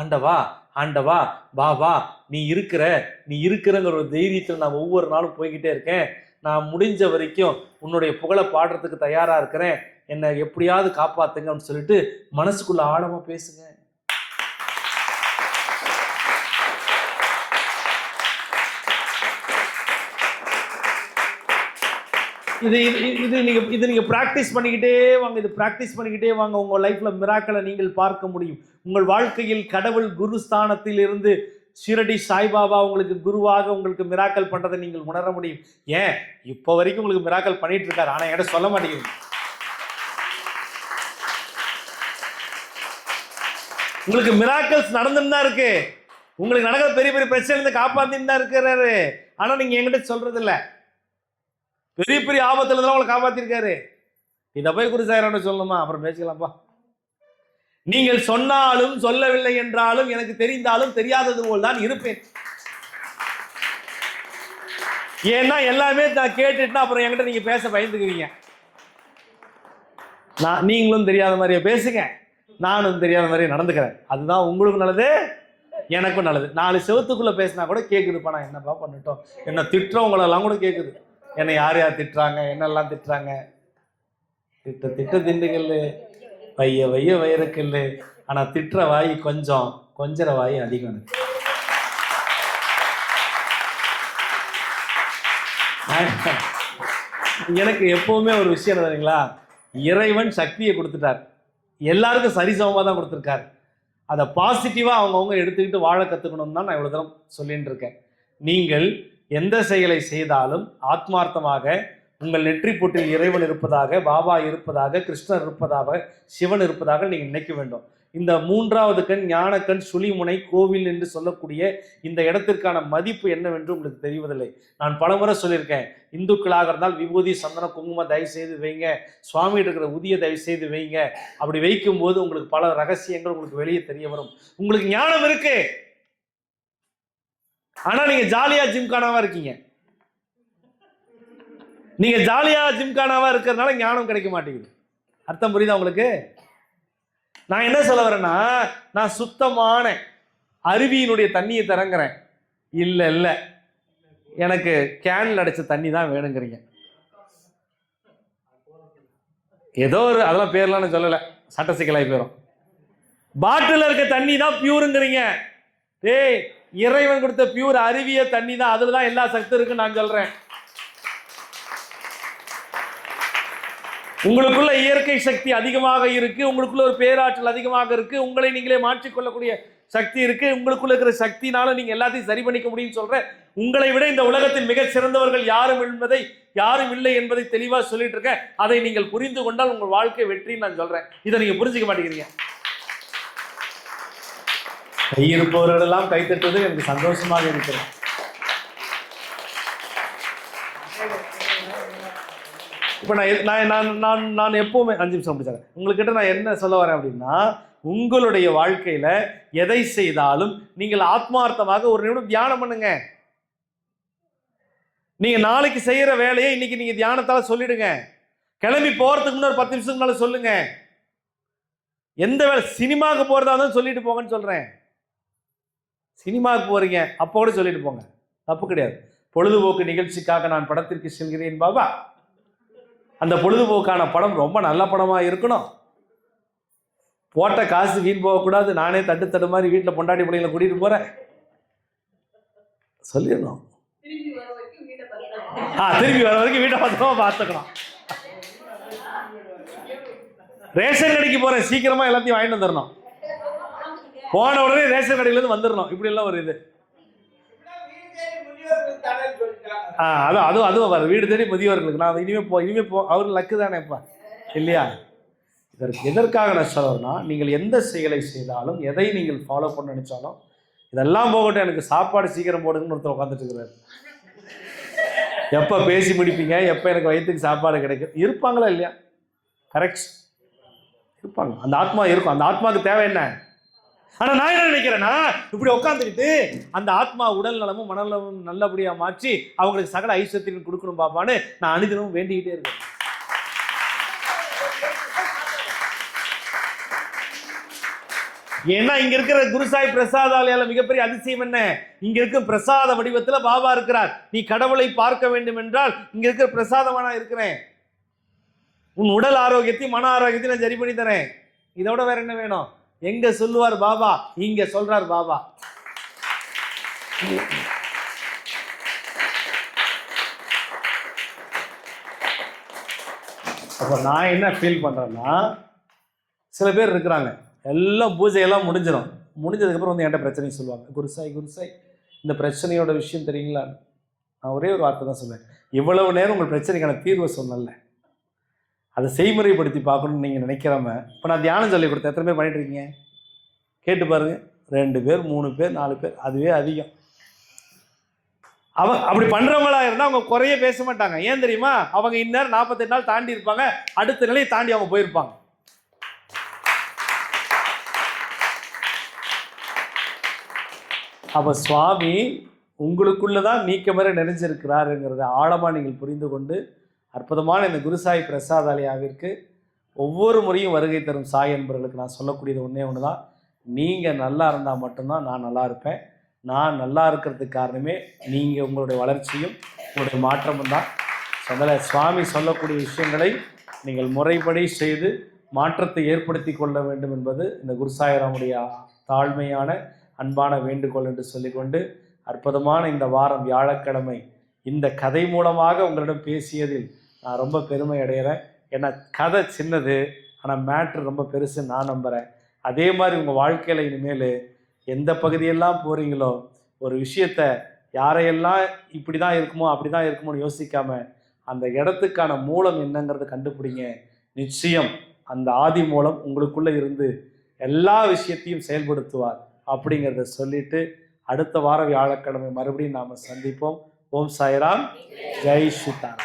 A: ஆண்டவா ஆண்டவா பாபா நீ இருக்கிறங்கிற ஒரு தைரியத்தில் நான் ஒவ்வொரு நாளும் போய்கிட்டே இருக்கேன், நான் முடிஞ்ச வரைக்கும் உன்னுடைய புகழை பாடுறதுக்கு தயாராக இருக்கிறேன், என்னை எப்படியாவது காப்பாத்துங்க அப்படின்னு சொல்லிட்டு மனசுக்குள்ள ஆழமா பேசுங்க. இது நீங்க பிராக்டிஸ் பண்ணிக்கிட்டே வாங்க, இது பிராக்டிஸ் பண்ணிக்கிட்டே வாங்க. உங்க லைஃப்ல மிராக்களை நீங்கள் பார்க்க முடியும். உங்கள் வாழ்க்கையில் கடவுள் குரு ஸ்தானத்தில் இருந்து ஷிரடி சாய்பாபா உங்களுக்கு குருவாக உங்களுக்கு மிராக்கல் பண்றதை நீங்கள் உணர முடியும். ஏன் இப்போ வரைக்கும் உங்களுக்கு மிராக்கல் பண்ணிட்டு இருக்காரு, ஆனா என்கிட்ட சொல்ல மாட்டேங்குது. உங்களுக்கு மிராக்கல்ஸ் நடந்துன்னு தான் இருக்கு, உங்களுக்கு நடக்கிற பெரிய பெரிய பிரச்சனை காப்பாத்தின்னு தான் இருக்கிறாரு. ஆனா நீங்க என்கிட்ட சொல்றது இல்ல. பெரிய பெரிய ஆபத்துல தான் உங்களை காப்பாத்திருக்காரு. இதை போய் குரு சாயிரோட சொல்லணுமா? அப்புறம் பேசிக்கலாம்ப்பா. நீங்கள் சொன்னாலும் சொல்லவில்லை என்றாலும் எனக்கு தெரிந்தாலும் தெரியாதது போல் தான் இருப்பேன். ஏன்னா எல்லாமே நான் கேட்டுட்டுனா அப்புறம் என்கிட்ட நீங்க பேச பயந்துக்குவீங்க. நீங்களும் தெரியாத மாதிரியே பேசுங்க, நானும் தெரியாத மாதிரியே நடந்துக்கிறேன். அதுதான் உங்களுக்கும் நல்லது, எனக்கும் நல்லது. 4 செவத்துக்குள்ள பேசினா கூட கேட்குதுப்பா, நான் என்னப்பா பண்ணிட்டோம், என்ன திட்டுறவங்களெல்லாம் கூட கேட்குது. என்னை யார் யார் திட்டுறாங்க, என்னெல்லாம் திட்டுறாங்க. திட்ட திட்ட திண்டுக்கல், வைய வைய வயிறுக்கல். ஆனால் திட்டுற வாய் கொஞ்சம், கொஞ்சற வாய் அதிகம். எனக்கு எப்பவுமே ஒரு விஷயம் என்னதுங்களா, இறைவன் சக்தியை கொடுத்துட்டார், எல்லாருக்கும் சரிசமமாக தான் கொடுத்துருக்காரு. அதை பாசிட்டிவாக அவங்கவுங்க எடுத்துக்கிட்டு வாழ கற்றுக்கணும்னு தான் நான் இவ்வளோ தூரம் சொல்லிட்டு இருக்கேன். நீங்கள் எந்த செயலை செய்தாலும் ஆத்மார்த்தமாக உங்கள் நெற்றி பொட்டில் இறைவன் இருப்பதாக, பாபா இருப்பதாக, கிருஷ்ணர் இருப்பதாக, சிவன் இருப்பதாக நீங்கள் நினைக்க வேண்டும். இந்த 3வது கண், ஞானக்கண், சுழிமுனை, கோவில் என்று சொல்லக்கூடிய இந்த இடத்திற்கான மதிப்பு என்னவென்று உங்களுக்கு தெரிவதில்லை. நான் பலமுறை சொல்லியிருக்கேன், இந்துக்களாக இருந்தால் விபூதி, சந்தன, குங்குமம் தயவு செய்து வைங்க, சுவாமி இருக்கிற உதிய தயவு செய்து வைங்க. அப்படி வைக்கும்போது உங்களுக்கு பல ரகசியங்கள் உங்களுக்கு வெளியே தெரிய வரும். உங்களுக்கு ஞானம் இருக்கு, ஆனா நீங்க ஜாலியா ஜிம்கானாவா இருக்கீங்க. நீங்க ஜாலியா ஜிம்கானாவா இருக்கிறதுனால ஞானம் கிடைக்க மாட்டேங்குது. அர்த்தம் புரியுதா உங்களுக்கு? நான் என்ன சொல்ல வரேன்னா, நான் சுத்தமான அருவியினுடைய தண்ணியை தரங்குறேன். இல்லை இல்லை, எனக்கு கேனில் அடைச்ச தண்ணி தான் வேணுங்கிறீங்க. ஏதோ ஒரு அதெல்லாம் பேர்லாம் நான் சொல்லலை, சட்ட சிக்கலாகி போயிடும். பாட்டில் இருக்க தண்ணி தான் பியூருங்கிறீங்க. ஏய், இறைவன் கொடுத்த பியூர் அருவிய தண்ணி தான், அதுல தான் எல்லா சக்தி இருக்குன்னு நான் சொல்றேன். உங்களுக்குள்ள இயற்கை சக்தி அதிகமாக இருக்கு, உங்களுக்குள்ள ஒரு பேராற்றல் அதிகமாக இருக்கு, உங்களை நீங்களே மாற்றிக்கொள்ளக்கூடிய சக்தி இருக்கு. உங்களுக்குள்ள இருக்கிற சக்தினால நீங்க எல்லாத்தையும் சரி பண்ணிக்க முடியும்னு சொல்றேன். உங்களை விட இந்த உலகத்தில் மிக சிறந்தவர்கள் யாரும் இல்லை என்பதை தெளிவா சொல்லிட்டு இருக்கேன். அதை நீங்கள் புரிந்து கொண்டால் உங்கள் வாழ்க்கை வெற்றின்னு நான் சொல்றேன். இதை நீங்க புரிஞ்சுக்க மாட்டேங்கிறீங்க. கையிருப்பவர்களெல்லாம் கைத்தட்டுவது எனக்கு சந்தோஷமாக இருக்கிறது. இப்போ நான் எப்பவுமே 5 நிமிஷம் முடிச்சாங்க. உங்ககிட்ட நான் என்ன சொல்ல வரேன் அப்படின்னா, உங்களுடைய வாழ்க்கையில எதை செய்தாலும் நீங்கள் ஆத்மார்த்தமாக ஒரு நிமிடம் தியானம் பண்ணுங்க. நீங்க நாளைக்கு செய்யற வேலையை இன்னைக்கு நீங்க தியானத்தால சொல்லிடுங்க. கிளம்பி போறதுக்கு முன்னாடி 10 நிமிஷத்துக்கு முன்னால சொல்லுங்க. எந்த வேலை, சினிமாவுக்கு போறதா தான் சொல்லிட்டு போங்கன்னு சொல்றேன். சினிமாவுக்கு போறீங்க அப்போ கூட சொல்லிட்டு போங்க, தப்பு கிடையாது. பொழுதுபோக்கு நிகழ்ச்சிக்காக நான் படத்திற்கு செல்கிறேன் பாபா, அந்த பொழுதுபோக்கான படம் ரொம்ப நல்ல படமா இருக்கணும், போட்ட காசு வீண் போகக்கூடாது, நானே தட்டு மாதிரி வீட்டில் பொண்டாட்டி பிள்ளைங்களை கூட்டிட்டு போறேன் சொல்லிடணும். திரும்பி வர வரைக்கும் வீட்டை பத்திரமா பார்த்துக்கணும். ரேஷன் கடைக்கு போறேன், சீக்கிரமா எல்லாத்தையும் வாங்கிட்டு வந்துடணும், போன உடனே ரேஷன் கடையிலேருந்து வந்துடணும். இப்படி எல்லாம் ஒரு இது அதுவும் வர வீடு தேடி முதியோர்களுக்கு நான் இனிமே போ அவர் லக்கு தானேப்பா இல்லையா? எதற்காக நான் சொல்றேன்னா, நீங்கள் எந்த செயலை செய்தாலும், எதை நீங்கள் ஃபாலோ பண்ண நினைச்சாலும், இதெல்லாம் போகட்டும், எனக்கு சாப்பாடு சீக்கிரம் போடுங்கன்னு ஒருத்தர் உட்காந்துட்டு இருக்கிறாரு. எப்போ பேசி முடிப்பீங்க, எப்போ எனக்கு வயிற்றுக்கு சாப்பாடு கிடைக்கும், இருப்பாங்களா இல்லையா? கரெக்ட், இருப்பாங்க. அந்த ஆத்மா இருக்கும். அந்த ஆத்மாவுக்கு தேவை என்ன? ஆனா நான் என்ன நினைக்கிறேன்னா, இப்படி உட்காந்துக்கிட்டு அந்த ஆத்மா உடல் நலமும் மனநலமும் நல்லபடியா மாற்றி அவங்களுக்கு சகல ஐஸ்வர்யத்தையும் கொடுக்கணும் பாப்பான்னு நான் அனுதினமும் வேண்டிக்கிட்டே இருக்கேன். ஏன்னா இங்க இருக்கிற குருசாய் பிரசாதாலயால மிகப்பெரிய அதிசயம் என்ன? இங்க இருக்க பிரசாத வடிவத்துல பாபா இருக்கிறார். நீ கடவுளை பார்க்க வேண்டும் என்றால் இங்க இருக்கிற பிரசாதமா நான் இருக்கிறேன். உன் உடல் ஆரோக்கியத்தையும் மன ஆரோக்கியத்தையும் நான் சரி பண்ணி தரேன். இதோட வேற என்ன வேணும்? எங்க சொல்லுவார் பாபா, இங்க சொல்றார் பாபா. அப்ப நான் என்ன ஃபீல் பண்றேன்னா, சில பேர் இருக்கிறாங்க, எல்லாம் பூஜையெல்லாம் முடிஞ்சதுக்கப்புறம் வந்து என்கிட்ட பிரச்சனையும் சொல்லுவாங்க. குருசாய் இந்த பிரச்சனையோட விஷயம் தெரியுங்களா? நான் ஒரே ஒரு வார்த்தை தான் சொல்லுவேன், இவ்வளவு நேரம் உங்கள் பிரச்சனைக்கான தீர்வை சொன்னல, அதை செய்முறைப்படுத்தி பார்க்கணும்னு நீங்கள் நினைக்கிறவங்க, இப்போ நான் தியானம் சொல்லி கொடுத்தேன், எத்தனை பேர் பண்ணிட்டு இருக்கீங்க கேட்டு பாருங்க. 2 பேர் 3 பேர் 4 பேர் அதுவே அதிகம். அவங்க அப்படி பண்ணுறவங்களா இருந்தால் அவங்க குறைய பேச மாட்டாங்க. ஏன் தெரியுமா? அவங்க இந்நேரம் 48 நாள் தாண்டி இருப்பாங்க, அடுத்த நிலையை தாண்டி அவங்க போயிருப்பாங்க. அப்போ சுவாமி உங்களுக்குள்ளதான் நீக்கமர நிறைஞ்சிருக்கிறாருங்கிறத ஆழமாக நீங்கள் புரிந்து கொண்டு அற்புதமான இந்த குருசாய் பிரசாதாலயாவிற்கு ஒவ்வொரு முறையும் வருகை தரும் சாய் என்பவர்களுக்கு நான் சொல்லக்கூடியது ஒன்றே ஒன்று தான். நீங்கள் நல்லா இருந்தால் மட்டும்தான் நான் நல்லா இருப்பேன். நான் நல்லா இருக்கிறதுக்கு காரணமே நீங்கள் உங்களுடைய வளர்ச்சியும் உங்களுடைய மாற்றமும் தான். அதில் சுவாமி சொல்லக்கூடிய விஷயங்களை நீங்கள் முறைப்படி செய்து மாற்றத்தை ஏற்படுத்தி கொள்ள வேண்டும் என்பது இந்த குருசாயிராமுடைய தாழ்மையான அன்பான வேண்டுகோள் என்று சொல்லிக்கொண்டு அற்புதமான இந்த வாரம் வியாழக்கிழமை இந்த கதை மூலமாக உங்களிடம் பேசியதில் நான் ரொம்ப பெருமை அடைகிறேன். ஏன்னா கதை சின்னது, ஆனால் மேட்ரு ரொம்ப பெருசு நான் நம்புகிறேன். அதே மாதிரி உங்கள் வாழ்க்கையில் இனிமேல் எந்த பகுதியெல்லாம் போகிறீங்களோ ஒரு விஷயத்தை யாரையெல்லாம் இப்படி தான் இருக்குமோ அப்படி தான் இருக்குமோன்னு யோசிக்காமல் அந்த இடத்துக்கான மூலம் என்னங்கிறத கண்டுபிடிங்க. நிச்சயம் அந்த ஆதி மூலம் உங்களுக்குள்ளே இருந்து எல்லா விஷயத்தையும் செயல்படுத்துவார் அப்படிங்கிறத சொல்லிட்டு அடுத்த வாரம் வியாழக்கிழமை மறுபடியும் நாம் சந்திப்போம். ஓம் சாய்ராம், ஜெய் ஸ்ரீதாராம்.